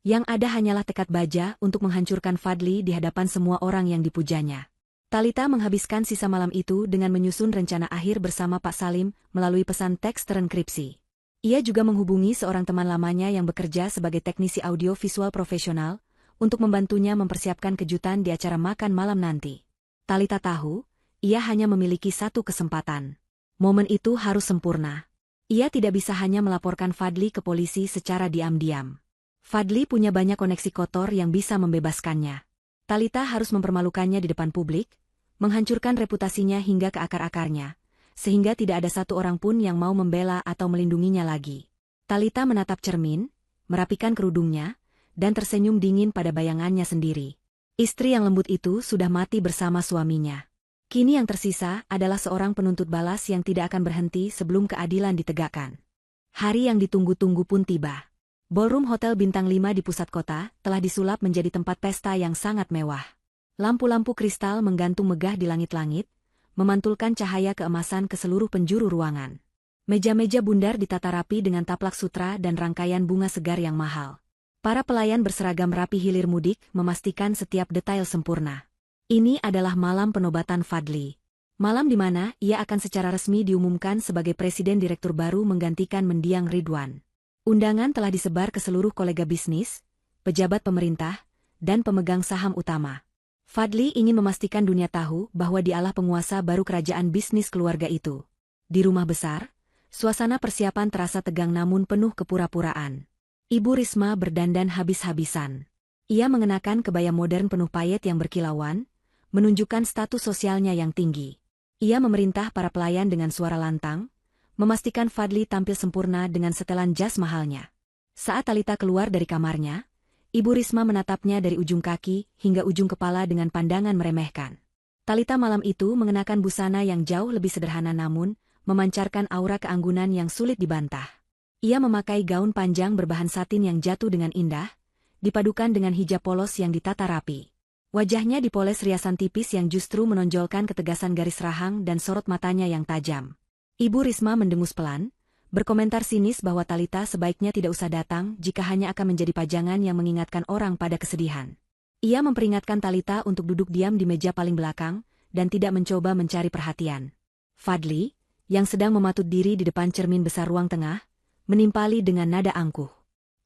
Yang ada hanyalah tekad baja untuk menghancurkan Fadli di hadapan semua orang yang dipujanya. Talita menghabiskan sisa malam itu dengan menyusun rencana akhir bersama Pak Salim melalui pesan teks terenkripsi. Ia juga menghubungi seorang teman lamanya yang bekerja sebagai teknisi audio visual profesional untuk membantunya mempersiapkan kejutan di acara makan malam nanti. Talita tahu, ia hanya memiliki satu kesempatan. Momen itu harus sempurna. Ia tidak bisa hanya melaporkan Fadli ke polisi secara diam-diam. Fadli punya banyak koneksi kotor yang bisa membebaskannya. Talita harus mempermalukannya di depan publik, menghancurkan reputasinya hingga ke akar-akarnya, sehingga tidak ada satu orang pun yang mau membela atau melindunginya lagi. Talita menatap cermin, merapikan kerudungnya, dan tersenyum dingin pada bayangannya sendiri. Istri yang lembut itu sudah mati bersama suaminya. Kini yang tersisa adalah seorang penuntut balas yang tidak akan berhenti sebelum keadilan ditegakkan. Hari yang ditunggu-tunggu pun tiba. Ballroom Hotel Bintang 5 di pusat kota telah disulap menjadi tempat pesta yang sangat mewah. Lampu-lampu kristal menggantung megah di langit-langit, memantulkan cahaya keemasan ke seluruh penjuru ruangan. Meja-meja bundar ditata rapi dengan taplak sutra dan rangkaian bunga segar yang mahal. Para pelayan berseragam rapi hilir mudik memastikan setiap detail sempurna. Ini adalah malam penobatan Fadli. Malam di mana ia akan secara resmi diumumkan sebagai presiden direktur baru menggantikan mendiang Ridwan. Undangan telah disebar ke seluruh kolega bisnis, pejabat pemerintah, dan pemegang saham utama. Fadli ingin memastikan dunia tahu bahwa dialah penguasa baru kerajaan bisnis keluarga itu. Di rumah besar, suasana persiapan terasa tegang namun penuh kepura-puraan. Ibu Risma berdandan habis-habisan. Ia mengenakan kebaya modern penuh payet yang berkilauan, menunjukkan status sosialnya yang tinggi. Ia memerintah para pelayan dengan suara lantang, memastikan Fadli tampil sempurna dengan setelan jas mahalnya. Saat Talita keluar dari kamarnya, Ibu Risma menatapnya dari ujung kaki hingga ujung kepala dengan pandangan meremehkan. Talita malam itu mengenakan busana yang jauh lebih sederhana namun memancarkan aura keanggunan yang sulit dibantah. Ia memakai gaun panjang berbahan satin yang jatuh dengan indah, dipadukan dengan hijab polos yang ditata rapi. Wajahnya dipoles riasan tipis yang justru menonjolkan ketegasan garis rahang dan sorot matanya yang tajam. Ibu Risma mendengus pelan, berkomentar sinis bahwa Talita sebaiknya tidak usah datang jika hanya akan menjadi pajangan yang mengingatkan orang pada kesedihan. Ia memperingatkan Talita untuk duduk diam di meja paling belakang dan tidak mencoba mencari perhatian. Fadli, yang sedang mematut diri di depan cermin besar ruang tengah, menimpali dengan nada angkuh.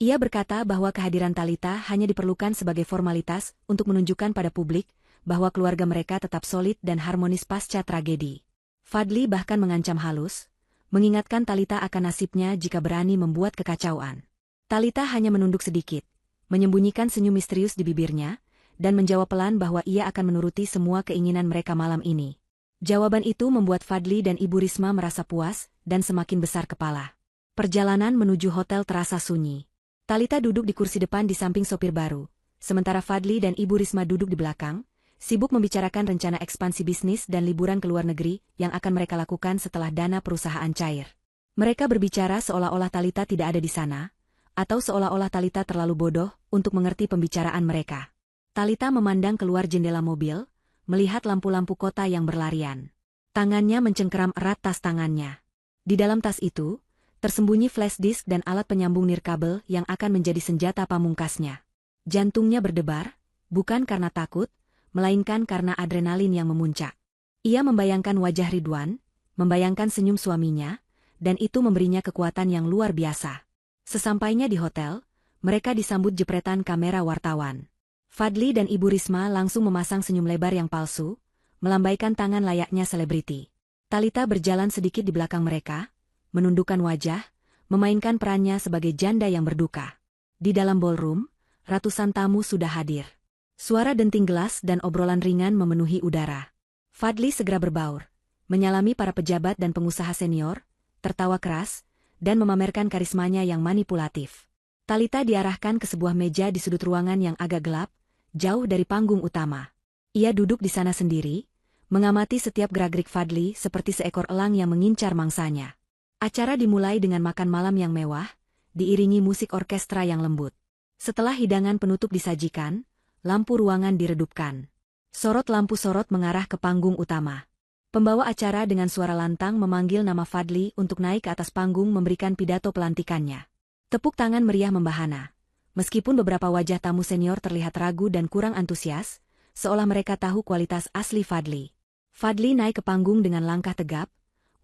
Ia berkata bahwa kehadiran Talita hanya diperlukan sebagai formalitas untuk menunjukkan pada publik bahwa keluarga mereka tetap solid dan harmonis pasca tragedi. Fadli bahkan mengancam halus, mengingatkan Talita akan nasibnya jika berani membuat kekacauan. Talita hanya menunduk sedikit, menyembunyikan senyum misterius di bibirnya, dan menjawab pelan bahwa ia akan menuruti semua keinginan mereka malam ini. Jawaban itu membuat Fadli dan Ibu Risma merasa puas dan semakin besar kepala. Perjalanan menuju hotel terasa sunyi. Talita duduk di kursi depan di samping sopir baru, sementara Fadli dan Ibu Risma duduk di belakang, sibuk membicarakan rencana ekspansi bisnis dan liburan ke luar negeri yang akan mereka lakukan setelah dana perusahaan cair. Mereka berbicara seolah-olah Talita tidak ada di sana, atau seolah-olah Talita terlalu bodoh untuk mengerti pembicaraan mereka. Talita memandang keluar jendela mobil, melihat lampu-lampu kota yang berlarian. Tangannya mencengkeram erat tas tangannya. Di dalam tas itu, tersembunyi flash disk dan alat penyambung nirkabel yang akan menjadi senjata pamungkasnya. Jantungnya berdebar, bukan karena takut, melainkan karena adrenalin yang memuncak. Ia membayangkan wajah Ridwan, membayangkan senyum suaminya, dan itu memberinya kekuatan yang luar biasa. Sesampainya di hotel, mereka disambut jepretan kamera wartawan. Fadli dan Ibu Risma langsung memasang senyum lebar yang palsu, melambaikan tangan layaknya selebriti. Talita berjalan sedikit di belakang mereka, menundukkan wajah, memainkan perannya sebagai janda yang berduka. Di dalam ballroom, ratusan tamu sudah hadir. Suara denting gelas dan obrolan ringan memenuhi udara. Fadli segera berbaur, menyalami para pejabat dan pengusaha senior, tertawa keras, dan memamerkan karismanya yang manipulatif. Talita diarahkan ke sebuah meja di sudut ruangan yang agak gelap, jauh dari panggung utama. Ia duduk di sana sendiri, mengamati setiap gerak-gerik Fadli seperti seekor elang yang mengincar mangsanya. Acara dimulai dengan makan malam yang mewah, diiringi musik orkestra yang lembut. Setelah hidangan penutup disajikan, lampu ruangan diredupkan. Sorot lampu sorot mengarah ke panggung utama. Pembawa acara dengan suara lantang memanggil nama Fadli untuk naik ke atas panggung memberikan pidato pelantikannya. Tepuk tangan meriah membahana. Meskipun beberapa wajah tamu senior terlihat ragu dan kurang antusias, seolah mereka tahu kualitas asli Fadli. Fadli naik ke panggung dengan langkah tegap,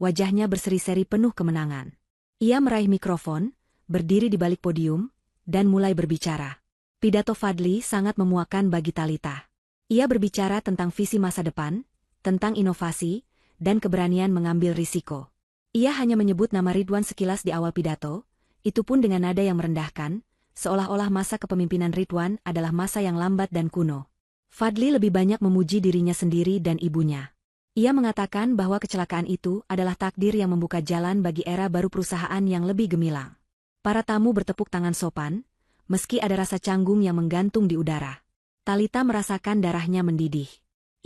wajahnya berseri-seri penuh kemenangan. Ia meraih mikrofon, berdiri di balik podium, dan mulai berbicara. Pidato Fadli sangat memuakkan bagi Talita. Ia berbicara tentang visi masa depan, tentang inovasi, dan keberanian mengambil risiko. Ia hanya menyebut nama Ridwan sekilas di awal pidato, itu pun dengan nada yang merendahkan, seolah-olah masa kepemimpinan Ridwan adalah masa yang lambat dan kuno. Fadli lebih banyak memuji dirinya sendiri dan ibunya. Ia mengatakan bahwa kecelakaan itu adalah takdir yang membuka jalan bagi era baru perusahaan yang lebih gemilang. Para tamu bertepuk tangan sopan, meski ada rasa canggung yang menggantung di udara. Talita merasakan darahnya mendidih.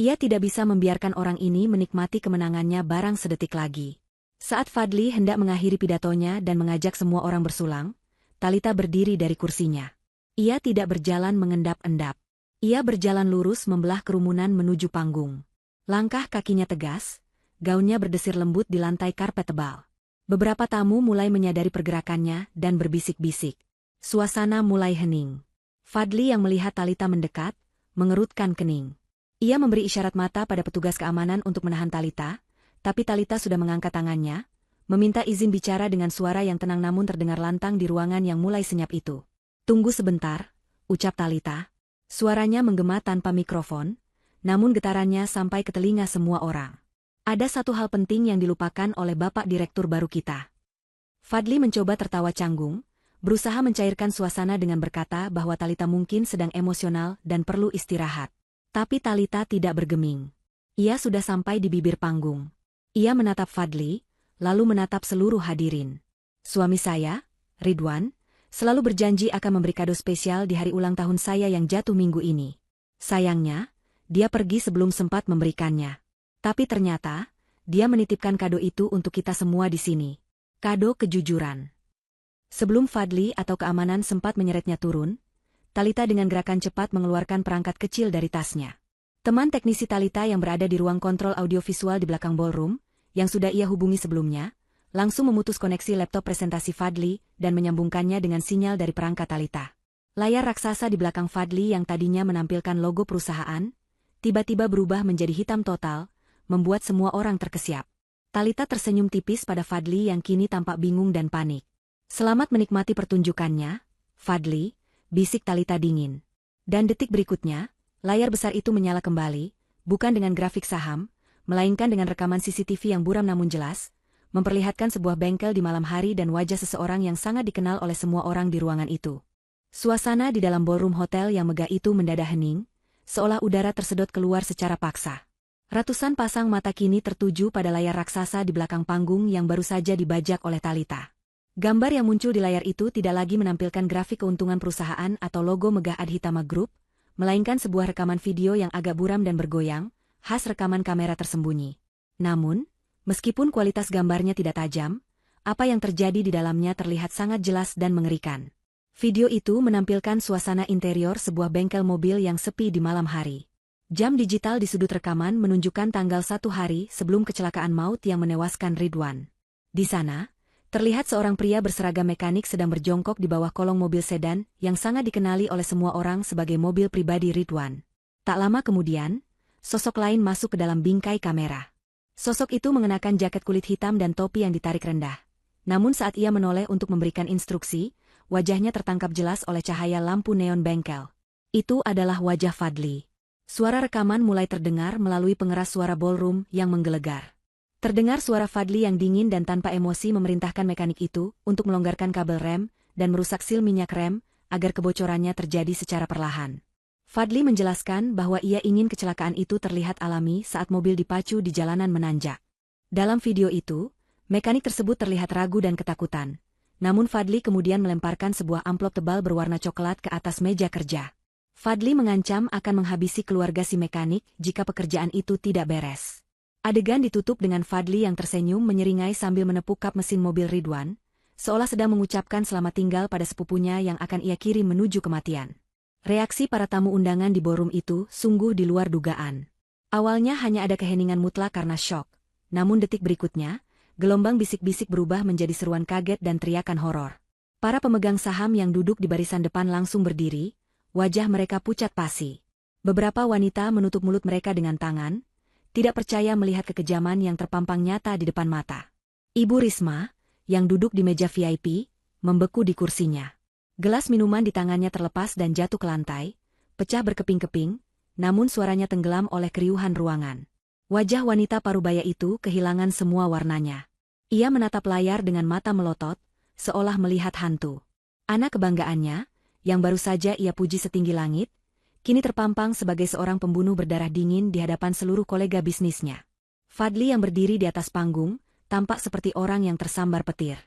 Ia tidak bisa membiarkan orang ini menikmati kemenangannya barang sedetik lagi. Saat Fadli hendak mengakhiri pidatonya dan mengajak semua orang bersulang, Talita berdiri dari kursinya. Ia tidak berjalan mengendap-endap. Ia berjalan lurus membelah kerumunan menuju panggung. Langkah kakinya tegas, gaunnya berdesir lembut di lantai karpet tebal. Beberapa tamu mulai menyadari pergerakannya dan berbisik-bisik. Suasana mulai hening. Fadli yang melihat Talita mendekat, mengerutkan kening. Ia memberi isyarat mata pada petugas keamanan untuk menahan Talita, tapi Talita sudah mengangkat tangannya, meminta izin bicara dengan suara yang tenang namun terdengar lantang di ruangan yang mulai senyap itu. "Tunggu sebentar," ucap Talita. Suaranya menggema tanpa mikrofon, namun getarannya sampai ke telinga semua orang. "Ada satu hal penting yang dilupakan oleh Bapak Direktur baru kita." Fadli mencoba tertawa canggung, berusaha mencairkan suasana dengan berkata bahwa Talita mungkin sedang emosional dan perlu istirahat. Tapi Talita tidak bergeming. Ia sudah sampai di bibir panggung. Ia menatap Fadli, lalu menatap seluruh hadirin. "Suami saya, Ridwan, Selalu berjanji akan memberi kado spesial di hari ulang tahun saya yang jatuh minggu ini. Sayangnya, dia pergi sebelum sempat memberikannya. Tapi ternyata, dia menitipkan kado itu untuk kita semua di sini. Kado kejujuran. Sebelum Fadli atau keamanan sempat menyeretnya turun, Talita dengan gerakan cepat mengeluarkan perangkat kecil dari tasnya. Teman teknisi Talita yang berada di ruang kontrol audiovisual di belakang ballroom, yang sudah ia hubungi sebelumnya, langsung memutus koneksi laptop presentasi Fadli dan menyambungkannya dengan sinyal dari perangkat Talita. Layar raksasa di belakang Fadli yang tadinya menampilkan logo perusahaan, tiba-tiba berubah menjadi hitam total, membuat semua orang terkesiap. Talita tersenyum tipis pada Fadli yang kini tampak bingung dan panik. "Selamat menikmati pertunjukannya, Fadli," bisik Talita dingin. Dan detik berikutnya, layar besar itu menyala kembali, bukan dengan grafik saham, melainkan dengan rekaman CCTV yang buram namun jelas, memperlihatkan sebuah bengkel di malam hari dan wajah seseorang yang sangat dikenal oleh semua orang di ruangan itu. Suasana di dalam ballroom hotel yang megah itu mendadak hening, seolah udara tersedot keluar secara paksa. Ratusan pasang mata kini tertuju pada layar raksasa di belakang panggung yang baru saja dibajak oleh Talita. Gambar yang muncul di layar itu tidak lagi menampilkan grafik keuntungan perusahaan atau logo megah Adhitama Group, melainkan sebuah rekaman video yang agak buram dan bergoyang, khas rekaman kamera tersembunyi. Namun, meskipun kualitas gambarnya tidak tajam, apa yang terjadi di dalamnya terlihat sangat jelas dan mengerikan. Video itu menampilkan suasana interior sebuah bengkel mobil yang sepi di malam hari. Jam digital di sudut rekaman menunjukkan tanggal 1 hari sebelum kecelakaan maut yang menewaskan Ridwan. Di sana, terlihat seorang pria berseragam mekanik sedang berjongkok di bawah kolong mobil sedan yang sangat dikenali oleh semua orang sebagai mobil pribadi Ridwan. Tak lama kemudian, sosok lain masuk ke dalam bingkai kamera. Sosok itu mengenakan jaket kulit hitam dan topi yang ditarik rendah. Namun saat ia menoleh untuk memberikan instruksi, wajahnya tertangkap jelas oleh cahaya lampu neon bengkel. Itu adalah wajah Fadli. Suara rekaman mulai terdengar melalui pengeras suara ballroom yang menggelegar. Terdengar suara Fadli yang dingin dan tanpa emosi memerintahkan mekanik itu untuk melonggarkan kabel rem dan merusak sil minyak rem agar kebocorannya terjadi secara perlahan. Fadli menjelaskan bahwa ia ingin kecelakaan itu terlihat alami saat mobil dipacu di jalanan menanjak. Dalam video itu, mekanik tersebut terlihat ragu dan ketakutan. Namun Fadli kemudian melemparkan sebuah amplop tebal berwarna coklat ke atas meja kerja. Fadli mengancam akan menghabisi keluarga si mekanik jika pekerjaan itu tidak beres. Adegan ditutup dengan Fadli yang tersenyum menyeringai sambil menepuk kap mesin mobil Ridwan, seolah sedang mengucapkan selamat tinggal pada sepupunya yang akan ia kirim menuju kematian. Reaksi para tamu undangan di ballroom itu sungguh di luar dugaan. Awalnya hanya ada keheningan mutlak karena syok, namun detik berikutnya, gelombang bisik-bisik berubah menjadi seruan kaget dan teriakan horor. Para pemegang saham yang duduk di barisan depan langsung berdiri, wajah mereka pucat pasi. Beberapa wanita menutup mulut mereka dengan tangan, tidak percaya melihat kekejaman yang terpampang nyata di depan mata. Ibu Risma, yang duduk di meja VIP, membeku di kursinya. Gelas minuman di tangannya terlepas dan jatuh ke lantai, pecah berkeping-keping, namun suaranya tenggelam oleh keriuhan ruangan. Wajah wanita parubaya itu kehilangan semua warnanya. Ia menatap layar dengan mata melotot, seolah melihat hantu. Anak kebanggaannya, yang baru saja ia puji setinggi langit, kini terpampang sebagai seorang pembunuh berdarah dingin di hadapan seluruh kolega bisnisnya. Fadli yang berdiri di atas panggung, tampak seperti orang yang tersambar petir.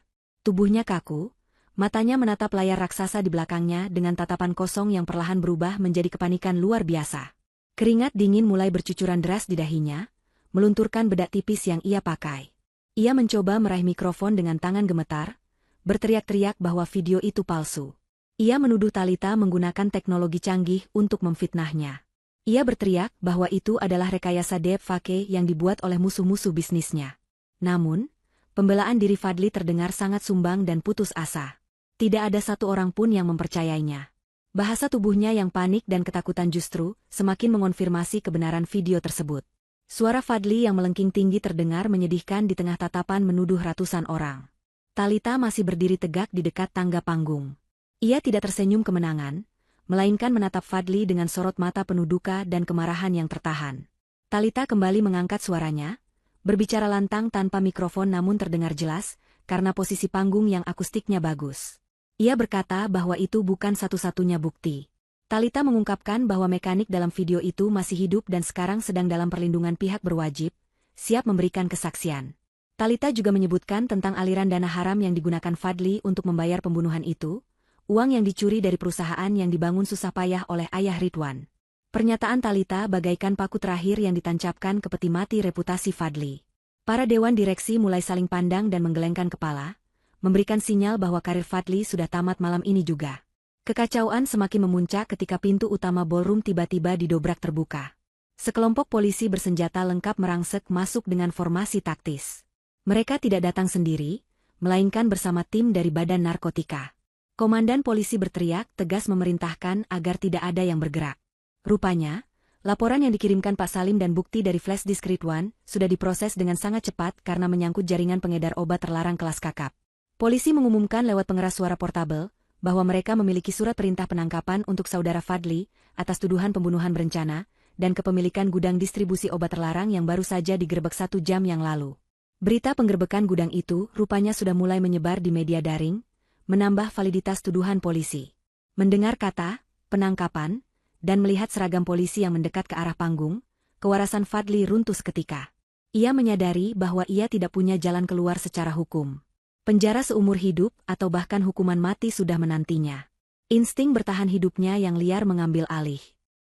Tubuhnya kaku, matanya menatap layar raksasa di belakangnya dengan tatapan kosong yang perlahan berubah menjadi kepanikan luar biasa. Keringat dingin mulai bercucuran deras di dahinya, melunturkan bedak tipis yang ia pakai. Ia mencoba meraih mikrofon dengan tangan gemetar, berteriak-teriak bahwa video itu palsu. Ia menuduh Talita menggunakan teknologi canggih untuk memfitnahnya. Ia berteriak bahwa itu adalah rekayasa deepfake yang dibuat oleh musuh-musuh bisnisnya. Namun, pembelaan diri Fadli terdengar sangat sumbang dan putus asa. Tidak ada satu orang pun yang mempercayainya. Bahasa tubuhnya yang panik dan ketakutan justru semakin mengonfirmasi kebenaran video tersebut. Suara Fadli yang melengking tinggi terdengar menyedihkan di tengah tatapan menuduh ratusan orang. Talita masih berdiri tegak di dekat tangga panggung. Ia tidak tersenyum kemenangan, melainkan menatap Fadli dengan sorot mata penuh duka dan kemarahan yang tertahan. Talita kembali mengangkat suaranya, berbicara lantang tanpa mikrofon namun terdengar jelas, karena posisi panggung yang akustiknya bagus. Ia berkata bahwa itu bukan satu-satunya bukti. Talita mengungkapkan bahwa mekanik dalam video itu masih hidup dan sekarang sedang dalam perlindungan pihak berwajib, siap memberikan kesaksian. Talita juga menyebutkan tentang aliran dana haram yang digunakan Fadli untuk membayar pembunuhan itu, uang yang dicuri dari perusahaan yang dibangun susah payah oleh ayah Ridwan. Pernyataan Thalita bagaikan paku terakhir yang ditancapkan ke peti mati reputasi Fadly. Para dewan direksi mulai saling pandang dan menggelengkan kepala, memberikan sinyal bahwa karir Fadly sudah tamat malam ini juga. Kekacauan semakin memuncak ketika pintu utama ballroom tiba-tiba didobrak terbuka. Sekelompok polisi bersenjata lengkap merangsek masuk dengan formasi taktis. Mereka tidak datang sendiri, melainkan bersama tim dari Badan Narkotika. Komandan polisi berteriak tegas memerintahkan agar tidak ada yang bergerak. Rupanya, laporan yang dikirimkan Pak Salim dan bukti dari flash disk Ridwan sudah diproses dengan sangat cepat karena menyangkut jaringan pengedar obat terlarang kelas kakap. Polisi mengumumkan lewat pengeras suara portabel bahwa mereka memiliki surat perintah penangkapan untuk saudara Fadly atas tuduhan pembunuhan berencana dan kepemilikan gudang distribusi obat terlarang yang baru saja digerebek 1 jam yang lalu. Berita penggerbekan gudang itu rupanya sudah mulai menyebar di media daring, menambah validitas tuduhan polisi. Mendengar kata penangkapan dan melihat seragam polisi yang mendekat ke arah panggung, kewarasan Fadly runtuh seketika. Ia menyadari bahwa ia tidak punya jalan keluar secara hukum. Penjara seumur hidup atau bahkan hukuman mati sudah menantinya. Insting bertahan hidupnya yang liar mengambil alih.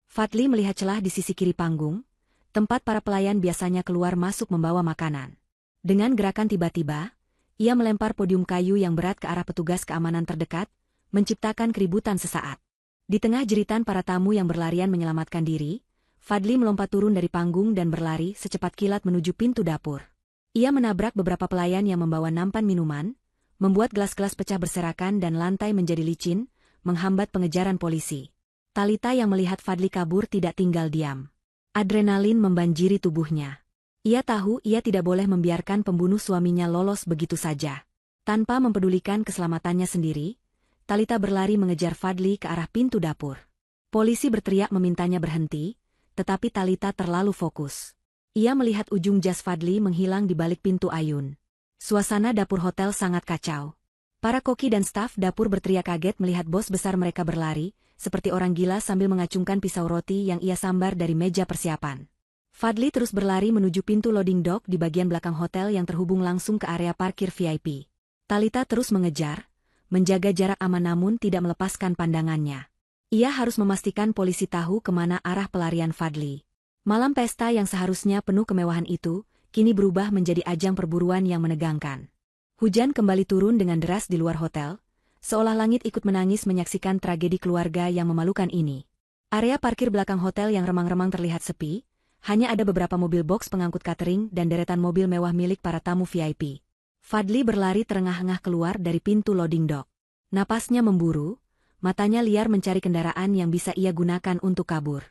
Fadly melihat celah di sisi kiri panggung, tempat para pelayan biasanya keluar masuk membawa makanan. Dengan gerakan tiba-tiba, ia melempar podium kayu yang berat ke arah petugas keamanan terdekat, menciptakan keributan sesaat. Di tengah jeritan para tamu yang berlarian menyelamatkan diri, Fadly melompat turun dari panggung dan berlari secepat kilat menuju pintu dapur. Ia menabrak beberapa pelayan yang membawa nampan minuman, membuat gelas-gelas pecah berserakan dan lantai menjadi licin, menghambat pengejaran polisi. Thalita yang melihat Fadly kabur tidak tinggal diam. Adrenalin membanjiri tubuhnya. Ia tahu ia tidak boleh membiarkan pembunuh suaminya lolos begitu saja. Tanpa mempedulikan keselamatannya sendiri, Thalita berlari mengejar Fadly ke arah pintu dapur. Polisi berteriak memintanya berhenti, tetapi Thalita terlalu fokus. Ia melihat ujung jas Fadly menghilang di balik pintu ayun. Suasana dapur hotel sangat kacau. Para koki dan staf dapur berteriak kaget melihat bos besar mereka berlari, seperti orang gila sambil mengacungkan pisau roti yang ia sambar dari meja persiapan. Fadly terus berlari menuju pintu loading dock di bagian belakang hotel yang terhubung langsung ke area parkir VIP. Thalita terus mengejar, menjaga jarak aman namun tidak melepaskan pandangannya. Ia harus memastikan polisi tahu kemana arah pelarian Fadly. Malam pesta yang seharusnya penuh kemewahan itu, kini berubah menjadi ajang perburuan yang menegangkan. Hujan kembali turun dengan deras di luar hotel, seolah langit ikut menangis menyaksikan tragedi keluarga yang memalukan ini. Area parkir belakang hotel yang remang-remang terlihat sepi, hanya ada beberapa mobil box pengangkut catering dan deretan mobil mewah milik para tamu VIP. Fadly berlari terengah-engah keluar dari pintu loading dock. Napasnya memburu, matanya liar mencari kendaraan yang bisa ia gunakan untuk kabur.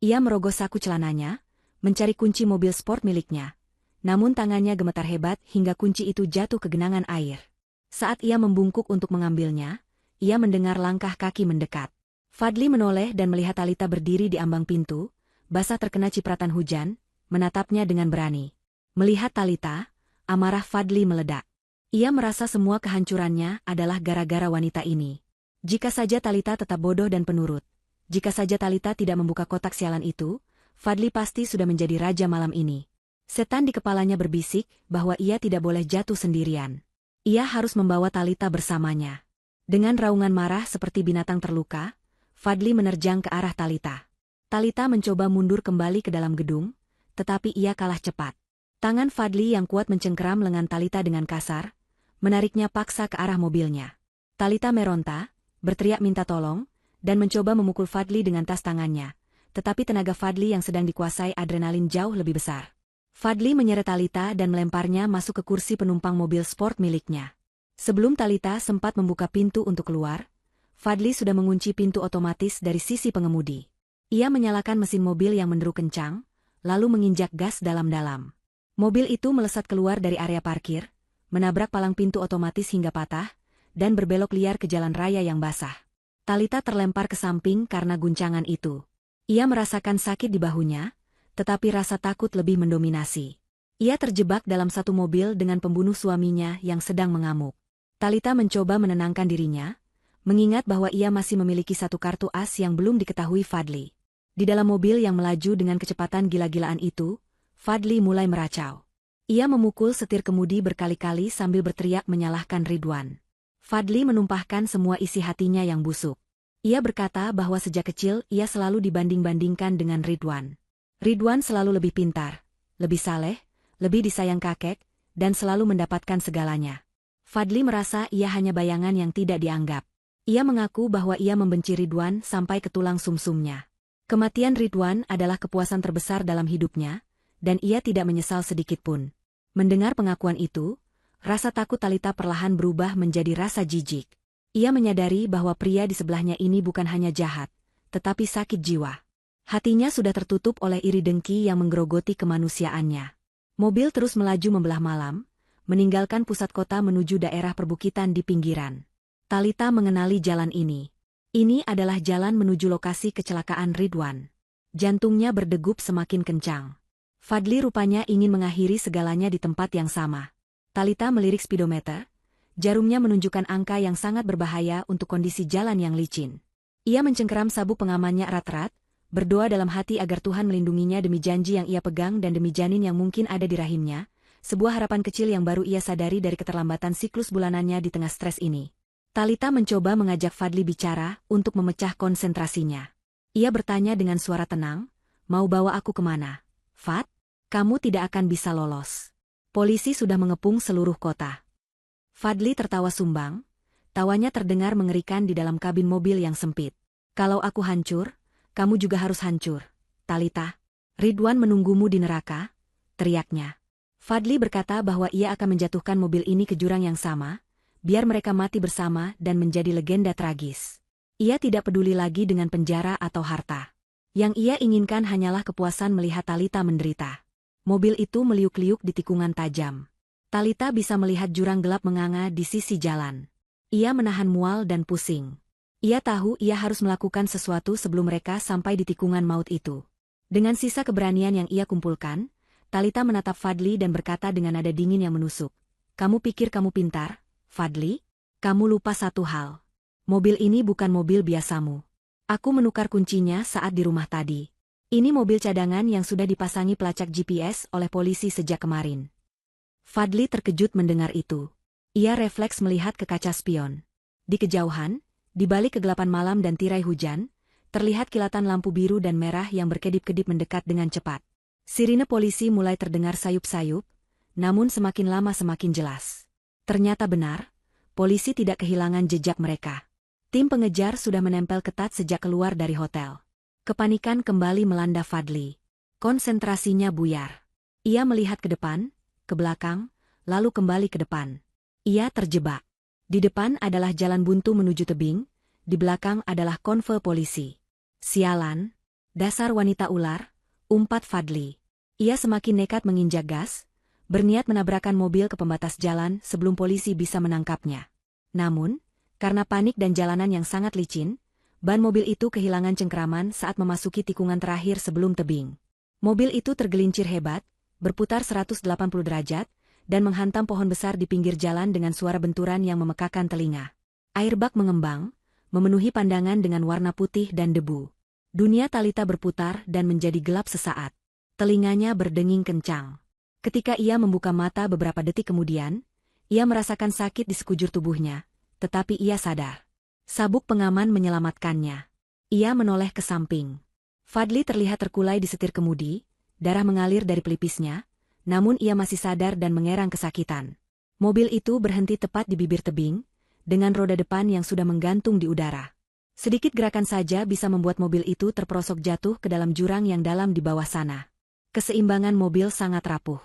Ia merogoh saku celananya, mencari kunci mobil sport miliknya. Namun tangannya gemetar hebat hingga kunci itu jatuh ke genangan air. Saat ia membungkuk untuk mengambilnya, ia mendengar langkah kaki mendekat. Fadly menoleh dan melihat Thalita berdiri di ambang pintu, basah terkena cipratan hujan, menatapnya dengan berani. Melihat Thalita, amarah Fadly meledak. Ia merasa semua kehancurannya adalah gara-gara wanita ini. Jika saja Thalita tetap bodoh dan penurut, jika saja Thalita tidak membuka kotak sialan itu, Fadly pasti sudah menjadi raja malam ini. Setan di kepalanya berbisik bahwa ia tidak boleh jatuh sendirian. Ia harus membawa Thalita bersamanya. Dengan raungan marah seperti binatang terluka, Fadly menerjang ke arah Thalita. Thalita mencoba mundur kembali ke dalam gedung, tetapi ia kalah cepat. Tangan Fadly yang kuat mencengkeram lengan Thalita dengan kasar, menariknya paksa ke arah mobilnya. Thalita meronta, berteriak minta tolong, dan mencoba memukul Fadly dengan tas tangannya, tetapi tenaga Fadly yang sedang dikuasai adrenalin jauh lebih besar. Fadly menyeret Thalita dan melemparnya masuk ke kursi penumpang mobil sport miliknya. Sebelum Thalita sempat membuka pintu untuk keluar, Fadly sudah mengunci pintu otomatis dari sisi pengemudi. Ia menyalakan mesin mobil yang menderu kencang, lalu menginjak gas dalam-dalam. Mobil itu melesat keluar dari area parkir, menabrak palang pintu otomatis hingga patah, dan berbelok liar ke jalan raya yang basah. Thalita terlempar ke samping karena guncangan itu. Ia merasakan sakit di bahunya, tetapi rasa takut lebih mendominasi. Ia terjebak dalam satu mobil dengan pembunuh suaminya yang sedang mengamuk. Thalita mencoba menenangkan dirinya, mengingat bahwa ia masih memiliki satu kartu as yang belum diketahui Fadly. Di dalam mobil yang melaju dengan kecepatan gila-gilaan itu, Fadly mulai meracau. Ia memukul setir kemudi berkali-kali sambil berteriak menyalahkan Ridwan. Fadli menumpahkan semua isi hatinya yang busuk. Ia berkata bahwa sejak kecil ia selalu dibanding-bandingkan dengan Ridwan. Ridwan selalu lebih pintar, lebih saleh, lebih disayang kakek, dan selalu mendapatkan segalanya. Fadli merasa ia hanya bayangan yang tidak dianggap. Ia mengaku bahwa ia membenci Ridwan sampai ke tulang sumsumnya. Kematian Ridwan adalah kepuasan terbesar dalam hidupnya, dan ia tidak menyesal sedikitpun. Mendengar pengakuan itu, rasa takut Talita perlahan berubah menjadi rasa jijik. Ia menyadari bahwa pria di sebelahnya ini bukan hanya jahat, tetapi sakit jiwa. Hatinya sudah tertutup oleh iri dengki yang menggerogoti kemanusiaannya. Mobil terus melaju membelah malam, meninggalkan pusat kota menuju daerah perbukitan di pinggiran. Talita mengenali jalan ini. Ini adalah jalan menuju lokasi kecelakaan Ridwan. Jantungnya berdegup semakin kencang. Fadli rupanya ingin mengakhiri segalanya di tempat yang sama. Talita melirik speedometer. Jarumnya menunjukkan angka yang sangat berbahaya untuk kondisi jalan yang licin. Ia mencengkeram sabuk pengamannya erat-erat, berdoa dalam hati agar Tuhan melindunginya demi janji yang ia pegang dan demi janin yang mungkin ada di rahimnya, sebuah harapan kecil yang baru ia sadari dari keterlambatan siklus bulanannya di tengah stres ini. Talita mencoba mengajak Fadli bicara untuk memecah konsentrasinya. Ia bertanya dengan suara tenang, "Mau bawa aku kemana? Fad? Kamu tidak akan bisa lolos. Polisi sudah mengepung seluruh kota." Fadli tertawa sumbang, tawanya terdengar mengerikan di dalam kabin mobil yang sempit. "Kalau aku hancur, kamu juga harus hancur, Talita. Ridwan menunggumu di neraka," teriaknya. Fadli berkata bahwa ia akan menjatuhkan mobil ini ke jurang yang sama, biar mereka mati bersama dan menjadi legenda tragis. Ia tidak peduli lagi dengan penjara atau harta. Yang ia inginkan hanyalah kepuasan melihat Talita menderita. Mobil itu meliuk-liuk di tikungan tajam. Talita bisa melihat jurang gelap menganga di sisi jalan. Ia menahan mual dan pusing. Ia tahu ia harus melakukan sesuatu sebelum mereka sampai di tikungan maut itu. Dengan sisa keberanian yang ia kumpulkan, Talita menatap Fadli dan berkata dengan nada dingin yang menusuk, "Kamu pikir kamu pintar, Fadli? Kamu lupa satu hal. Mobil ini bukan mobil biasamu. Aku menukar kuncinya saat di rumah tadi. Ini mobil cadangan yang sudah dipasangi pelacak GPS oleh polisi sejak kemarin." Fadli terkejut mendengar itu. Ia refleks melihat ke kaca spion. Di kejauhan, di balik kegelapan malam dan tirai hujan, terlihat kilatan lampu biru dan merah yang berkedip-kedip mendekat dengan cepat. Sirine polisi mulai terdengar sayup-sayup, namun semakin lama semakin jelas. Ternyata benar, polisi tidak kehilangan jejak mereka. Tim pengejar sudah menempel ketat sejak keluar dari hotel. Kepanikan kembali melanda Fadli. Konsentrasinya buyar. Ia melihat ke depan, ke belakang, lalu kembali ke depan. Ia terjebak. Di depan adalah jalan buntu menuju tebing, di belakang adalah konvoi polisi. "Sialan, dasar wanita ular," umpat Fadli. Ia semakin nekat menginjak gas, berniat menabrakkan mobil ke pembatas jalan sebelum polisi bisa menangkapnya. Namun, karena panik dan jalanan yang sangat licin, ban mobil itu kehilangan cengkeraman saat memasuki tikungan terakhir sebelum tebing. Mobil itu tergelincir hebat, berputar 180 derajat, dan menghantam pohon besar di pinggir jalan dengan suara benturan yang memekakan telinga. Airbag mengembang, memenuhi pandangan dengan warna putih dan debu. Dunia Talita berputar dan menjadi gelap sesaat. Telinganya berdenging kencang. Ketika ia membuka mata beberapa detik kemudian, ia merasakan sakit di sekujur tubuhnya, tetapi ia sadar. Sabuk pengaman menyelamatkannya. Ia menoleh ke samping. Fadli terlihat terkulai di setir kemudi, darah mengalir dari pelipisnya, namun ia masih sadar dan mengerang kesakitan. Mobil itu berhenti tepat di bibir tebing, dengan roda depan yang sudah menggantung di udara. Sedikit gerakan saja bisa membuat mobil itu terperosok jatuh ke dalam jurang yang dalam di bawah sana. Keseimbangan mobil sangat rapuh.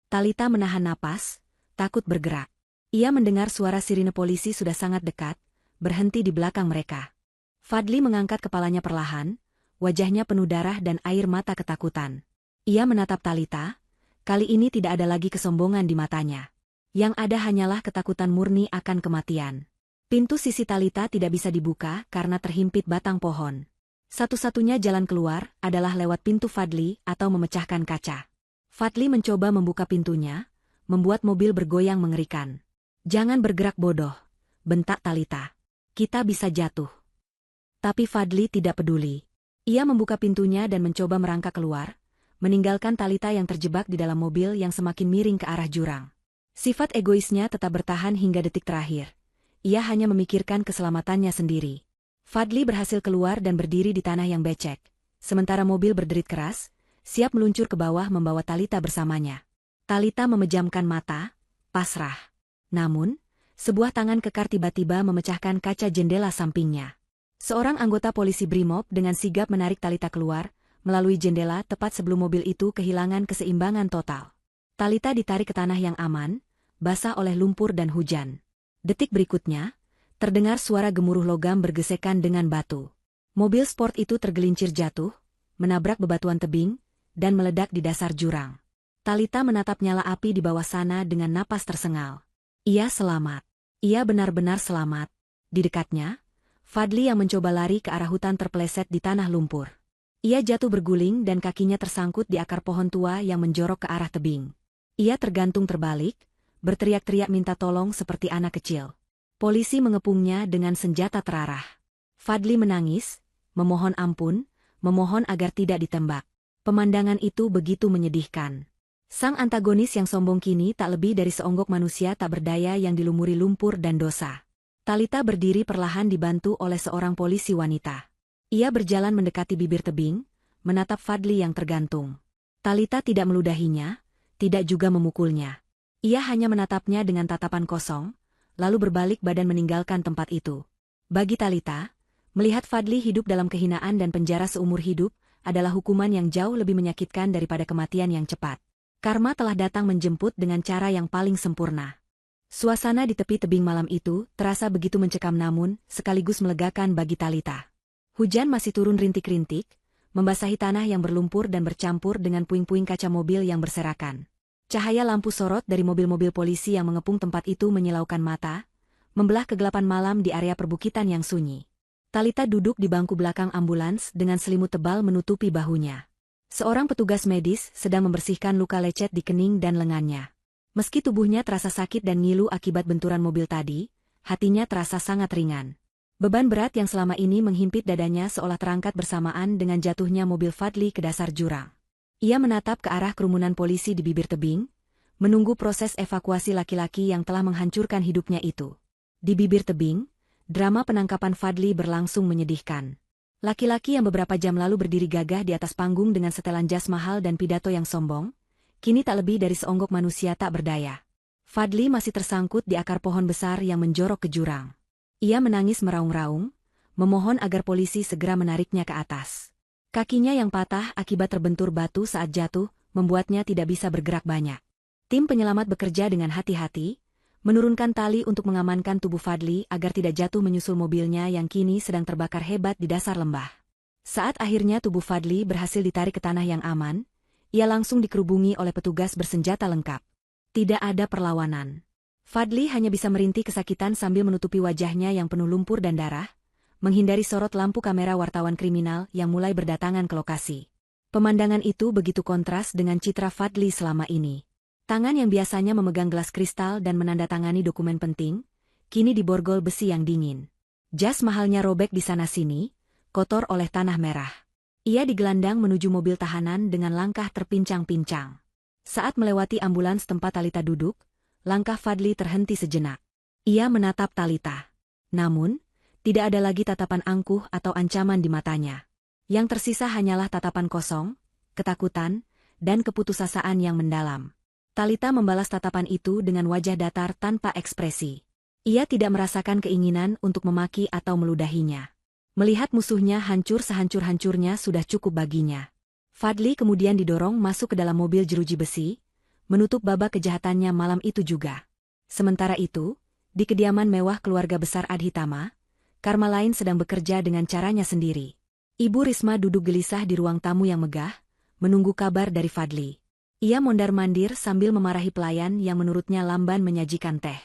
Talita menahan napas, takut bergerak. Ia mendengar suara sirine polisi sudah sangat dekat, berhenti di belakang mereka. Fadli mengangkat kepalanya perlahan, wajahnya penuh darah dan air mata ketakutan. Ia menatap Talita, kali ini tidak ada lagi kesombongan di matanya. Yang ada hanyalah ketakutan murni akan kematian. Pintu sisi Talita tidak bisa dibuka karena terhimpit batang pohon. Satu-satunya jalan keluar adalah lewat pintu Fadli atau memecahkan kaca. Fadli mencoba membuka pintunya, membuat mobil bergoyang mengerikan. "Jangan bergerak bodoh," bentak Talita. "Kita bisa jatuh." Tapi Fadli tidak peduli. Ia membuka pintunya dan mencoba merangkak keluar, meninggalkan Talita yang terjebak di dalam mobil yang semakin miring ke arah jurang. Sifat egoisnya tetap bertahan hingga detik terakhir. Ia hanya memikirkan keselamatannya sendiri. Fadli berhasil keluar dan berdiri di tanah yang becek. Sementara mobil berderit keras, siap meluncur ke bawah membawa Talita bersamanya. Talita memejamkan mata, pasrah. Namun, sebuah tangan kekar tiba-tiba memecahkan kaca jendela sampingnya. Seorang anggota polisi Brimob dengan sigap menarik Talita keluar, melalui jendela tepat sebelum mobil itu kehilangan keseimbangan total. Talita ditarik ke tanah yang aman, basah oleh lumpur dan hujan. Detik berikutnya, terdengar suara gemuruh logam bergesekan dengan batu. Mobil sport itu tergelincir jatuh, menabrak bebatuan tebing, dan meledak di dasar jurang. Talita menatap nyala api di bawah sana dengan napas tersengal. Ia selamat. Ia benar-benar selamat. Di dekatnya, Fadli yang mencoba lari ke arah hutan terpeleset di tanah lumpur. Ia jatuh berguling dan kakinya tersangkut di akar pohon tua yang menjorok ke arah tebing. Ia tergantung terbalik, berteriak-teriak minta tolong seperti anak kecil. Polisi mengepungnya dengan senjata terarah. Fadli menangis, memohon ampun, memohon agar tidak ditembak. Pemandangan itu begitu menyedihkan. Sang antagonis yang sombong kini tak lebih dari seonggok manusia tak berdaya yang dilumuri lumpur dan dosa. Talita berdiri perlahan dibantu oleh seorang polisi wanita. Ia berjalan mendekati bibir tebing, menatap Fadli yang tergantung. Talita tidak meludahinya, tidak juga memukulnya. Ia hanya menatapnya dengan tatapan kosong, lalu berbalik badan meninggalkan tempat itu. Bagi Talita, melihat Fadli hidup dalam kehinaan dan penjara seumur hidup adalah hukuman yang jauh lebih menyakitkan daripada kematian yang cepat. Karma telah datang menjemput dengan cara yang paling sempurna. Suasana di tepi tebing malam itu terasa begitu mencekam namun sekaligus melegakan bagi Talita. Hujan masih turun rintik-rintik, membasahi tanah yang berlumpur dan bercampur dengan puing-puing kaca mobil yang berserakan. Cahaya lampu sorot dari mobil-mobil polisi yang mengepung tempat itu menyilaukan mata, membelah kegelapan malam di area perbukitan yang sunyi. Talita duduk di bangku belakang ambulans dengan selimut tebal menutupi bahunya. Seorang petugas medis sedang membersihkan luka lecet di kening dan lengannya. Meski tubuhnya terasa sakit dan ngilu akibat benturan mobil tadi, hatinya terasa sangat ringan. Beban berat yang selama ini menghimpit dadanya seolah terangkat bersamaan dengan jatuhnya mobil Fadli ke dasar jurang. Ia menatap ke arah kerumunan polisi di bibir tebing, menunggu proses evakuasi laki-laki yang telah menghancurkan hidupnya itu. Di bibir tebing, drama penangkapan Fadli berlangsung menyedihkan. Laki-laki yang beberapa jam lalu berdiri gagah di atas panggung dengan setelan jas mahal dan pidato yang sombong, kini tak lebih dari seonggok manusia tak berdaya. Fadli masih tersangkut di akar pohon besar yang menjorok ke jurang. Ia menangis meraung-raung, memohon agar polisi segera menariknya ke atas. Kakinya yang patah akibat terbentur batu saat jatuh, membuatnya tidak bisa bergerak banyak. Tim penyelamat bekerja dengan hati-hati, menurunkan tali untuk mengamankan tubuh Fadli agar tidak jatuh menyusul mobilnya yang kini sedang terbakar hebat di dasar lembah. Saat akhirnya tubuh Fadli berhasil ditarik ke tanah yang aman, ia langsung dikerubungi oleh petugas bersenjata lengkap. Tidak ada perlawanan. Fadli hanya bisa merintih kesakitan sambil menutupi wajahnya yang penuh lumpur dan darah, menghindari sorot lampu kamera wartawan kriminal yang mulai berdatangan ke lokasi. Pemandangan itu begitu kontras dengan citra Fadli selama ini. Tangan yang biasanya memegang gelas kristal dan menandatangani dokumen penting, kini diborgol besi yang dingin. Jas mahalnya robek di sana-sini, kotor oleh tanah merah. Ia digelandang menuju mobil tahanan dengan langkah terpincang-pincang. Saat melewati ambulans tempat Talita duduk, langkah Fadli terhenti sejenak. Ia menatap Talita. Namun, tidak ada lagi tatapan angkuh atau ancaman di matanya. Yang tersisa hanyalah tatapan kosong, ketakutan, dan keputusasaan yang mendalam. Talita membalas tatapan itu dengan wajah datar tanpa ekspresi. Ia tidak merasakan keinginan untuk memaki atau meludahinya. Melihat musuhnya hancur sehancur-hancurnya sudah cukup baginya. Fadli kemudian didorong masuk ke dalam mobil jeruji besi, menutup babak kejahatannya malam itu juga. Sementara itu, di kediaman mewah keluarga besar Adhitama, Karma lain sedang bekerja dengan caranya sendiri. Ibu Risma duduk gelisah di ruang tamu yang megah, menunggu kabar dari Fadli. Ia mondar-mandir sambil memarahi pelayan yang menurutnya lamban menyajikan teh.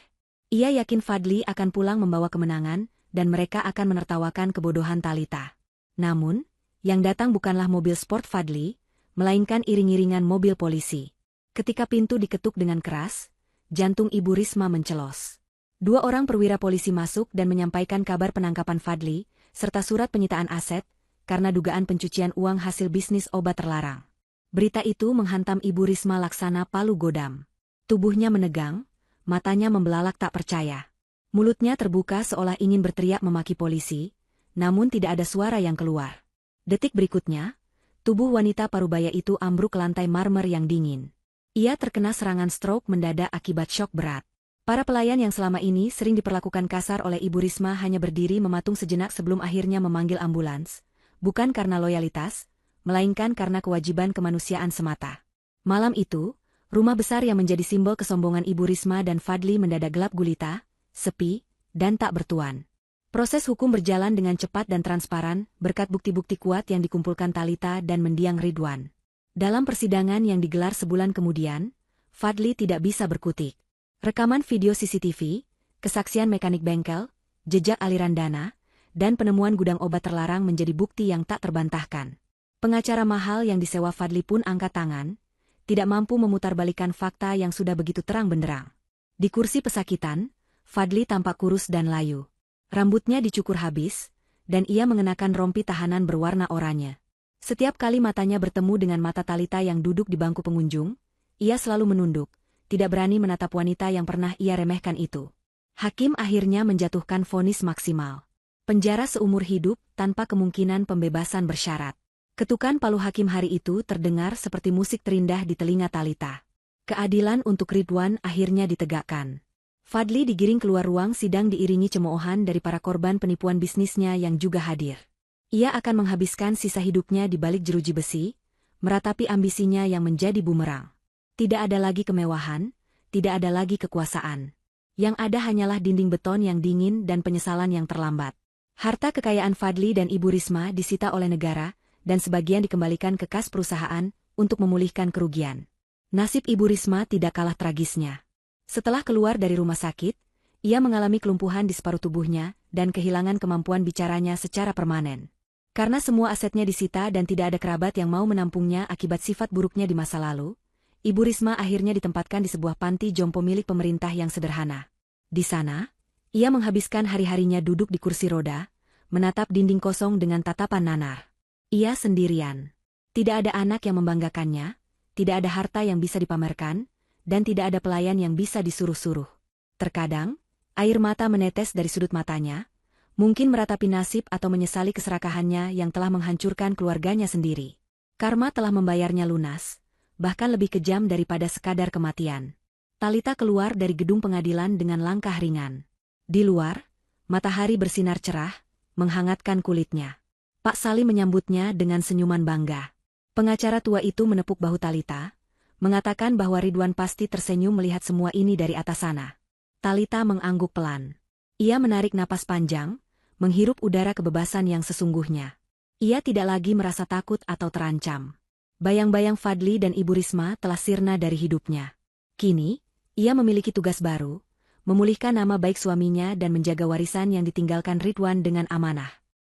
Ia yakin Fadli akan pulang membawa kemenangan, dan mereka akan menertawakan kebodohan Talita. Namun, yang datang bukanlah mobil sport Fadli, melainkan iring-iringan mobil polisi. Ketika pintu diketuk dengan keras, jantung Ibu Risma mencelos. 2 orang perwira polisi masuk dan menyampaikan kabar penangkapan Fadli, serta surat penyitaan aset, karena dugaan pencucian uang hasil bisnis obat terlarang. Berita itu menghantam Ibu Risma laksana palu godam. Tubuhnya menegang, matanya membelalak tak percaya. Mulutnya terbuka seolah ingin berteriak memaki polisi, namun tidak ada suara yang keluar. Detik berikutnya, tubuh wanita parubaya itu ambruk ke lantai marmer yang dingin. Ia terkena serangan stroke mendadak akibat syok berat. Para pelayan yang selama ini sering diperlakukan kasar oleh Ibu Risma hanya berdiri mematung sejenak sebelum akhirnya memanggil ambulans, bukan karena loyalitas, melainkan karena kewajiban kemanusiaan semata. Malam itu, rumah besar yang menjadi simbol kesombongan Ibu Risma dan Fadli mendadak gelap gulita, sepi, dan tak bertuan. Proses hukum berjalan dengan cepat dan transparan berkat bukti-bukti kuat yang dikumpulkan Thalita dan mendiang Ridwan. Dalam persidangan yang digelar sebulan kemudian, Fadli tidak bisa berkutik. Rekaman video CCTV, kesaksian mekanik bengkel, jejak aliran dana, dan penemuan gudang obat terlarang menjadi bukti yang tak terbantahkan. Pengacara mahal yang disewa Fadli pun angkat tangan, tidak mampu memutarbalikkan fakta yang sudah begitu terang benderang. Di kursi pesakitan, Fadli tampak kurus dan layu. Rambutnya dicukur habis, dan ia mengenakan rompi tahanan berwarna oranye. Setiap kali matanya bertemu dengan mata Thalita yang duduk di bangku pengunjung, ia selalu menunduk, tidak berani menatap wanita yang pernah ia remehkan itu. Hakim akhirnya menjatuhkan vonis maksimal. Penjara seumur hidup tanpa kemungkinan pembebasan bersyarat. Ketukan palu hakim hari itu terdengar seperti musik terindah di telinga Thalita. Keadilan untuk Ridwan akhirnya ditegakkan. Fadli digiring keluar ruang sidang diiringi cemoohan dari para korban penipuan bisnisnya yang juga hadir. Ia akan menghabiskan sisa hidupnya di balik jeruji besi, meratapi ambisinya yang menjadi bumerang. Tidak ada lagi kemewahan, tidak ada lagi kekuasaan. Yang ada hanyalah dinding beton yang dingin dan penyesalan yang terlambat. Harta kekayaan Fadli dan Ibu Risma disita oleh negara, dan sebagian dikembalikan ke kas perusahaan untuk memulihkan kerugian. Nasib Ibu Risma tidak kalah tragisnya. Setelah keluar dari rumah sakit, ia mengalami kelumpuhan di separuh tubuhnya dan kehilangan kemampuan bicaranya secara permanen. Karena semua asetnya disita dan tidak ada kerabat yang mau menampungnya akibat sifat buruknya di masa lalu, Ibu Risma akhirnya ditempatkan di sebuah panti jompo milik pemerintah yang sederhana. Di sana, ia menghabiskan hari-harinya duduk di kursi roda, menatap dinding kosong dengan tatapan nanar. Ia sendirian. Tidak ada anak yang membanggakannya, tidak ada harta yang bisa dipamerkan, dan tidak ada pelayan yang bisa disuruh-suruh. Terkadang, air mata menetes dari sudut matanya, mungkin meratapi nasib atau menyesali keserakahannya yang telah menghancurkan keluarganya sendiri. Karma telah membayarnya lunas, bahkan lebih kejam daripada sekadar kematian. Thalita keluar dari gedung pengadilan dengan langkah ringan. Di luar, matahari bersinar cerah, menghangatkan kulitnya. Pak Salim menyambutnya dengan senyuman bangga. Pengacara tua itu menepuk bahu Thalita, mengatakan bahwa Ridwan pasti tersenyum melihat semua ini dari atas sana. Thalita mengangguk pelan. Ia menarik napas panjang, menghirup udara kebebasan yang sesungguhnya. Ia tidak lagi merasa takut atau terancam. Bayang-bayang Fadli dan Ibu Risma telah sirna dari hidupnya. Kini, ia memiliki tugas baru, memulihkan nama baik suaminya dan menjaga warisan yang ditinggalkan Ridwan dengan amanah.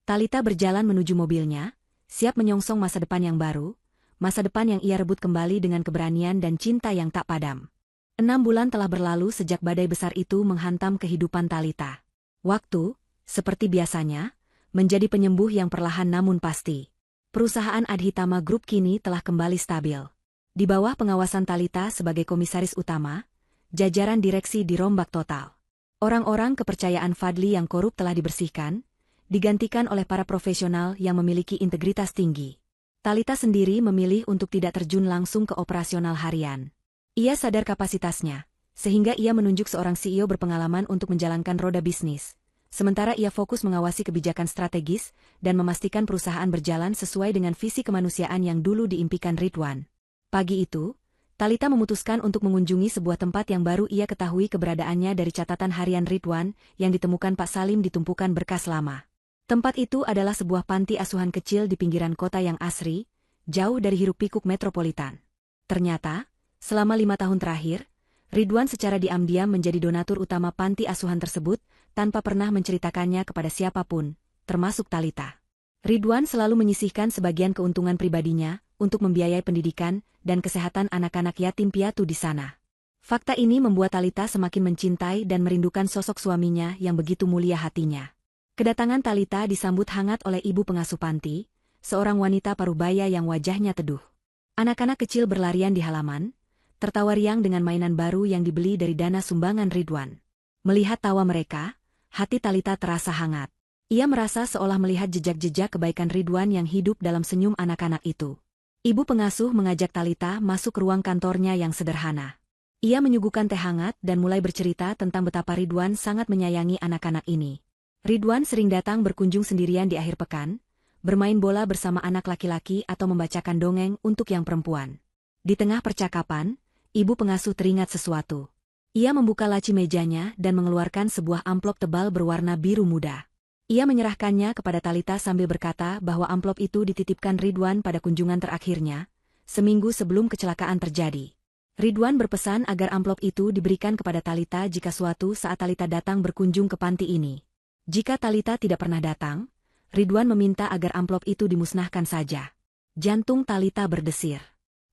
Thalita berjalan menuju mobilnya, siap menyongsong masa depan yang baru, masa depan yang ia rebut kembali dengan keberanian dan cinta yang tak padam. 6 bulan telah berlalu sejak badai besar itu menghantam kehidupan Thalita. Waktu, seperti biasanya, menjadi penyembuh yang perlahan namun pasti. Perusahaan Adhitama Group kini telah kembali stabil. Di bawah pengawasan Thalita sebagai komisaris utama, jajaran direksi dirombak total. Orang-orang kepercayaan Fadli yang korup telah dibersihkan, digantikan oleh para profesional yang memiliki integritas tinggi. Thalita sendiri memilih untuk tidak terjun langsung ke operasional harian. Ia sadar kapasitasnya, sehingga ia menunjuk seorang CEO berpengalaman untuk menjalankan roda bisnis. Sementara ia fokus mengawasi kebijakan strategis dan memastikan perusahaan berjalan sesuai dengan visi kemanusiaan yang dulu diimpikan Ridwan. Pagi itu, Thalita memutuskan untuk mengunjungi sebuah tempat yang baru ia ketahui keberadaannya dari catatan harian Ridwan yang ditemukan Pak Salim di tumpukan berkas lama. Tempat itu adalah sebuah panti asuhan kecil di pinggiran kota yang asri, jauh dari hiruk-pikuk metropolitan. Ternyata, selama 5 tahun terakhir, Ridwan secara diam-diam menjadi donatur utama panti asuhan tersebut tanpa pernah menceritakannya kepada siapapun, termasuk Thalita. Ridwan selalu menyisihkan sebagian keuntungan pribadinya untuk membiayai pendidikan dan kesehatan anak-anak yatim piatu di sana. Fakta ini membuat Thalita semakin mencintai dan merindukan sosok suaminya yang begitu mulia hatinya. Kedatangan Thalita disambut hangat oleh ibu pengasuh panti, seorang wanita parubaya yang wajahnya teduh. Anak-anak kecil berlarian di halaman, tertawa riang dengan mainan baru yang dibeli dari dana sumbangan Ridwan. Melihat tawa mereka, Hati Talita terasa hangat. Ia merasa seolah melihat jejak-jejak kebaikan Ridwan yang hidup dalam senyum anak-anak itu. Ibu pengasuh mengajak Talita masuk ke ruang kantornya yang sederhana. Ia menyuguhkan teh hangat dan mulai bercerita tentang betapa Ridwan sangat menyayangi anak-anak ini. Ridwan sering datang berkunjung sendirian di akhir pekan, bermain bola bersama anak laki-laki atau membacakan dongeng untuk yang perempuan. Di tengah percakapan, ibu pengasuh teringat sesuatu. Ia membuka laci mejanya dan mengeluarkan sebuah amplop tebal berwarna biru muda. Ia menyerahkannya kepada Talita sambil berkata bahwa amplop itu dititipkan Ridwan pada kunjungan terakhirnya, seminggu sebelum kecelakaan terjadi. Ridwan berpesan agar amplop itu diberikan kepada Talita jika suatu saat Talita datang berkunjung ke panti ini. Jika Talita tidak pernah datang, Ridwan meminta agar amplop itu dimusnahkan saja. Jantung Talita berdesir.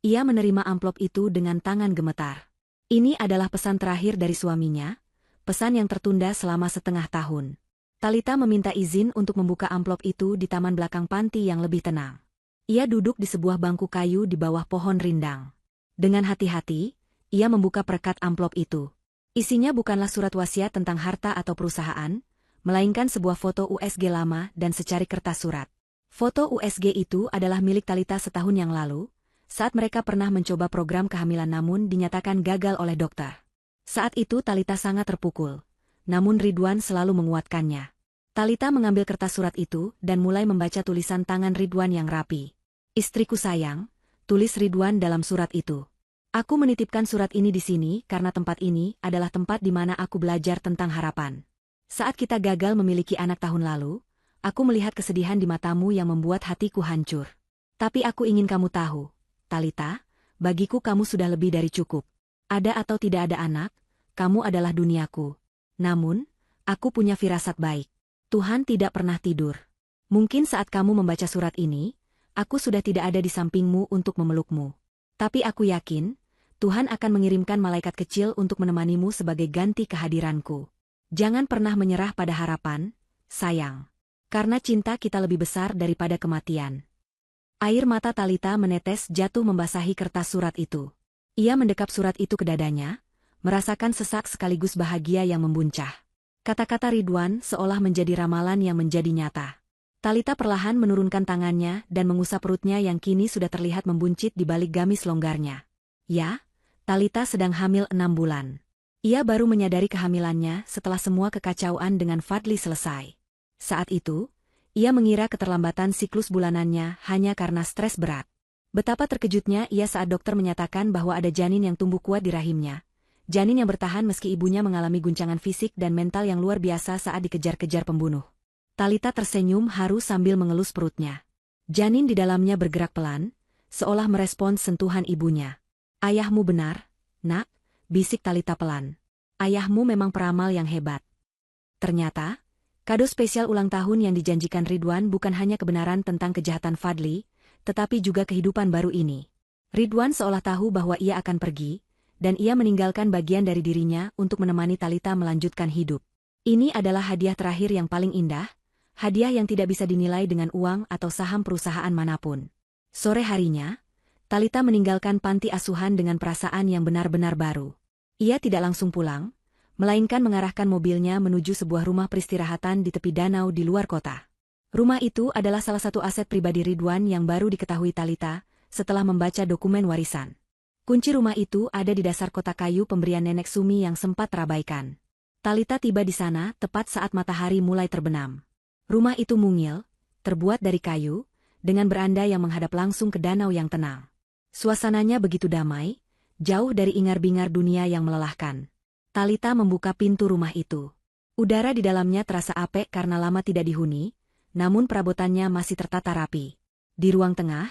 Ia menerima amplop itu dengan tangan gemetar. Ini adalah pesan terakhir dari suaminya, pesan yang tertunda selama setengah tahun. Talita meminta izin untuk membuka amplop itu di taman belakang panti yang lebih tenang. Ia duduk di sebuah bangku kayu di bawah pohon rindang. Dengan hati-hati, ia membuka perekat amplop itu. Isinya bukanlah surat wasiat tentang harta atau perusahaan, melainkan sebuah foto USG lama dan secari kertas surat. Foto USG itu adalah milik Talita setahun yang lalu, saat mereka pernah mencoba program kehamilan namun dinyatakan gagal oleh dokter. Saat itu Talita sangat terpukul, namun Ridwan selalu menguatkannya. Talita mengambil kertas surat itu dan mulai membaca tulisan tangan Ridwan yang rapi. "Istriku sayang," tulis Ridwan dalam surat itu. "Aku menitipkan surat ini di sini karena tempat ini adalah tempat di mana aku belajar tentang harapan. Saat kita gagal memiliki anak tahun lalu, aku melihat kesedihan di matamu yang membuat hatiku hancur. Tapi aku ingin kamu tahu, Talita, bagiku kamu sudah lebih dari cukup. Ada atau tidak ada anak, kamu adalah duniaku. Namun, aku punya firasat baik. Tuhan tidak pernah tidur. Mungkin saat kamu membaca surat ini, aku sudah tidak ada di sampingmu untuk memelukmu. Tapi aku yakin, Tuhan akan mengirimkan malaikat kecil untuk menemanimu sebagai ganti kehadiranku. Jangan pernah menyerah pada harapan, sayang. Karena cinta kita lebih besar daripada kematian." Air mata Talita menetes jatuh membasahi kertas surat itu. Ia mendekap surat itu ke dadanya, merasakan sesak sekaligus bahagia yang membuncah. Kata-kata Ridwan seolah menjadi ramalan yang menjadi nyata. Talita perlahan menurunkan tangannya dan mengusap perutnya yang kini sudah terlihat membuncit di balik gamis longgarnya. Ya, Talita sedang hamil 6 bulan. Ia baru menyadari kehamilannya setelah semua kekacauan dengan Fadli selesai. Saat itu, ia mengira keterlambatan siklus bulanannya hanya karena stres berat. Betapa terkejutnya ia saat dokter menyatakan bahwa ada janin yang tumbuh kuat di rahimnya. Janin yang bertahan meski ibunya mengalami guncangan fisik dan mental yang luar biasa saat dikejar-kejar pembunuh. Talita tersenyum haru sambil mengelus perutnya. Janin di dalamnya bergerak pelan, seolah merespons sentuhan ibunya. "Ayahmu benar, nak," bisik Talita pelan. "Ayahmu memang peramal yang hebat." Ternyata, kado spesial ulang tahun yang dijanjikan Ridwan bukan hanya kebenaran tentang kejahatan Fadli, tetapi juga kehidupan baru ini. Ridwan seolah tahu bahwa ia akan pergi, dan ia meninggalkan bagian dari dirinya untuk menemani Talita melanjutkan hidup. Ini adalah hadiah terakhir yang paling indah, hadiah yang tidak bisa dinilai dengan uang atau saham perusahaan manapun. Sore harinya, Talita meninggalkan panti asuhan dengan perasaan yang benar-benar baru. Ia tidak langsung pulang, melainkan mengarahkan mobilnya menuju sebuah rumah peristirahatan di tepi danau di luar kota. Rumah itu adalah salah satu aset pribadi Ridwan yang baru diketahui Talita setelah membaca dokumen warisan. Kunci rumah itu ada di dasar kotak kayu pemberian nenek Sumi yang sempat terabaikan. Talita tiba di sana tepat saat matahari mulai terbenam. Rumah itu mungil, terbuat dari kayu, dengan beranda yang menghadap langsung ke danau yang tenang. Suasananya begitu damai, jauh dari ingar-bingar dunia yang melelahkan. Talita membuka pintu rumah itu. Udara di dalamnya terasa apek karena lama tidak dihuni, namun perabotannya masih tertata rapi. Di ruang tengah,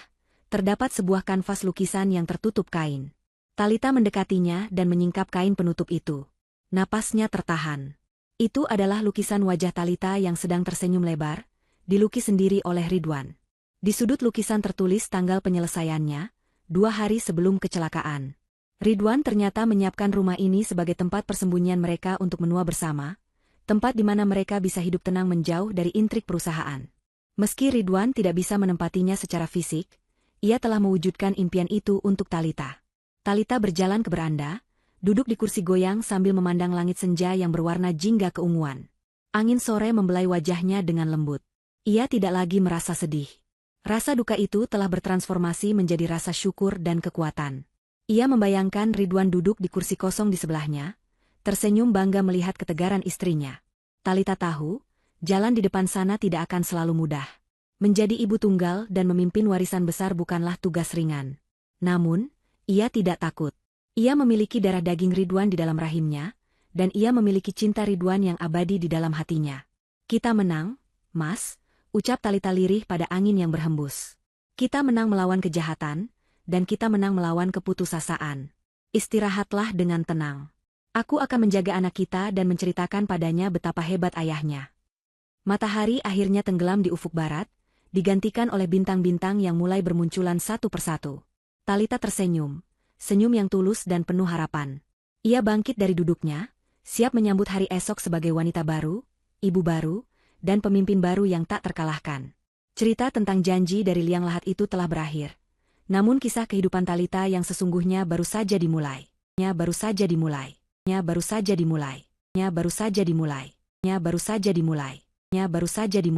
terdapat sebuah kanvas lukisan yang tertutup kain. Talita mendekatinya dan menyingkap kain penutup itu. Napasnya tertahan. Itu adalah lukisan wajah Talita yang sedang tersenyum lebar, dilukis sendiri oleh Ridwan. Di sudut lukisan tertulis tanggal penyelesaiannya, 2 hari sebelum kecelakaan. Ridwan ternyata menyiapkan rumah ini sebagai tempat persembunyian mereka untuk menua bersama, tempat di mana mereka bisa hidup tenang menjauh dari intrik perusahaan. Meski Ridwan tidak bisa menempatinya secara fisik, ia telah mewujudkan impian itu untuk Talita. Talita berjalan ke beranda, duduk di kursi goyang sambil memandang langit senja yang berwarna jingga keunguan. Angin sore membelai wajahnya dengan lembut. Ia tidak lagi merasa sedih. Rasa duka itu telah bertransformasi menjadi rasa syukur dan kekuatan. Ia membayangkan Ridwan duduk di kursi kosong di sebelahnya, tersenyum bangga melihat ketegaran istrinya. Talita tahu, jalan di depan sana tidak akan selalu mudah. Menjadi ibu tunggal dan memimpin warisan besar bukanlah tugas ringan. Namun, ia tidak takut. Ia memiliki darah daging Ridwan di dalam rahimnya, dan ia memiliki cinta Ridwan yang abadi di dalam hatinya. Kita menang, Mas, ucap Talita lirih pada angin yang berhembus. Kita menang melawan kejahatan, dan kita menang melawan keputusasaan. Istirahatlah dengan tenang. Aku akan menjaga anak kita dan menceritakan padanya betapa hebat ayahnya. Matahari akhirnya tenggelam di ufuk barat, digantikan oleh bintang-bintang yang mulai bermunculan satu persatu. Talita tersenyum, senyum yang tulus dan penuh harapan. Ia bangkit dari duduknya, siap menyambut hari esok sebagai wanita baru, ibu baru, dan pemimpin baru yang tak terkalahkan. Cerita tentang janji dari liang lahat itu telah berakhir. Namun kisah kehidupan Talita yang sesungguhnya baru saja dimulai. Baru saja dimulai. Baru saja dimulai. Baru saja dimulai. Baru saja dimulai. Baru saja dimulai.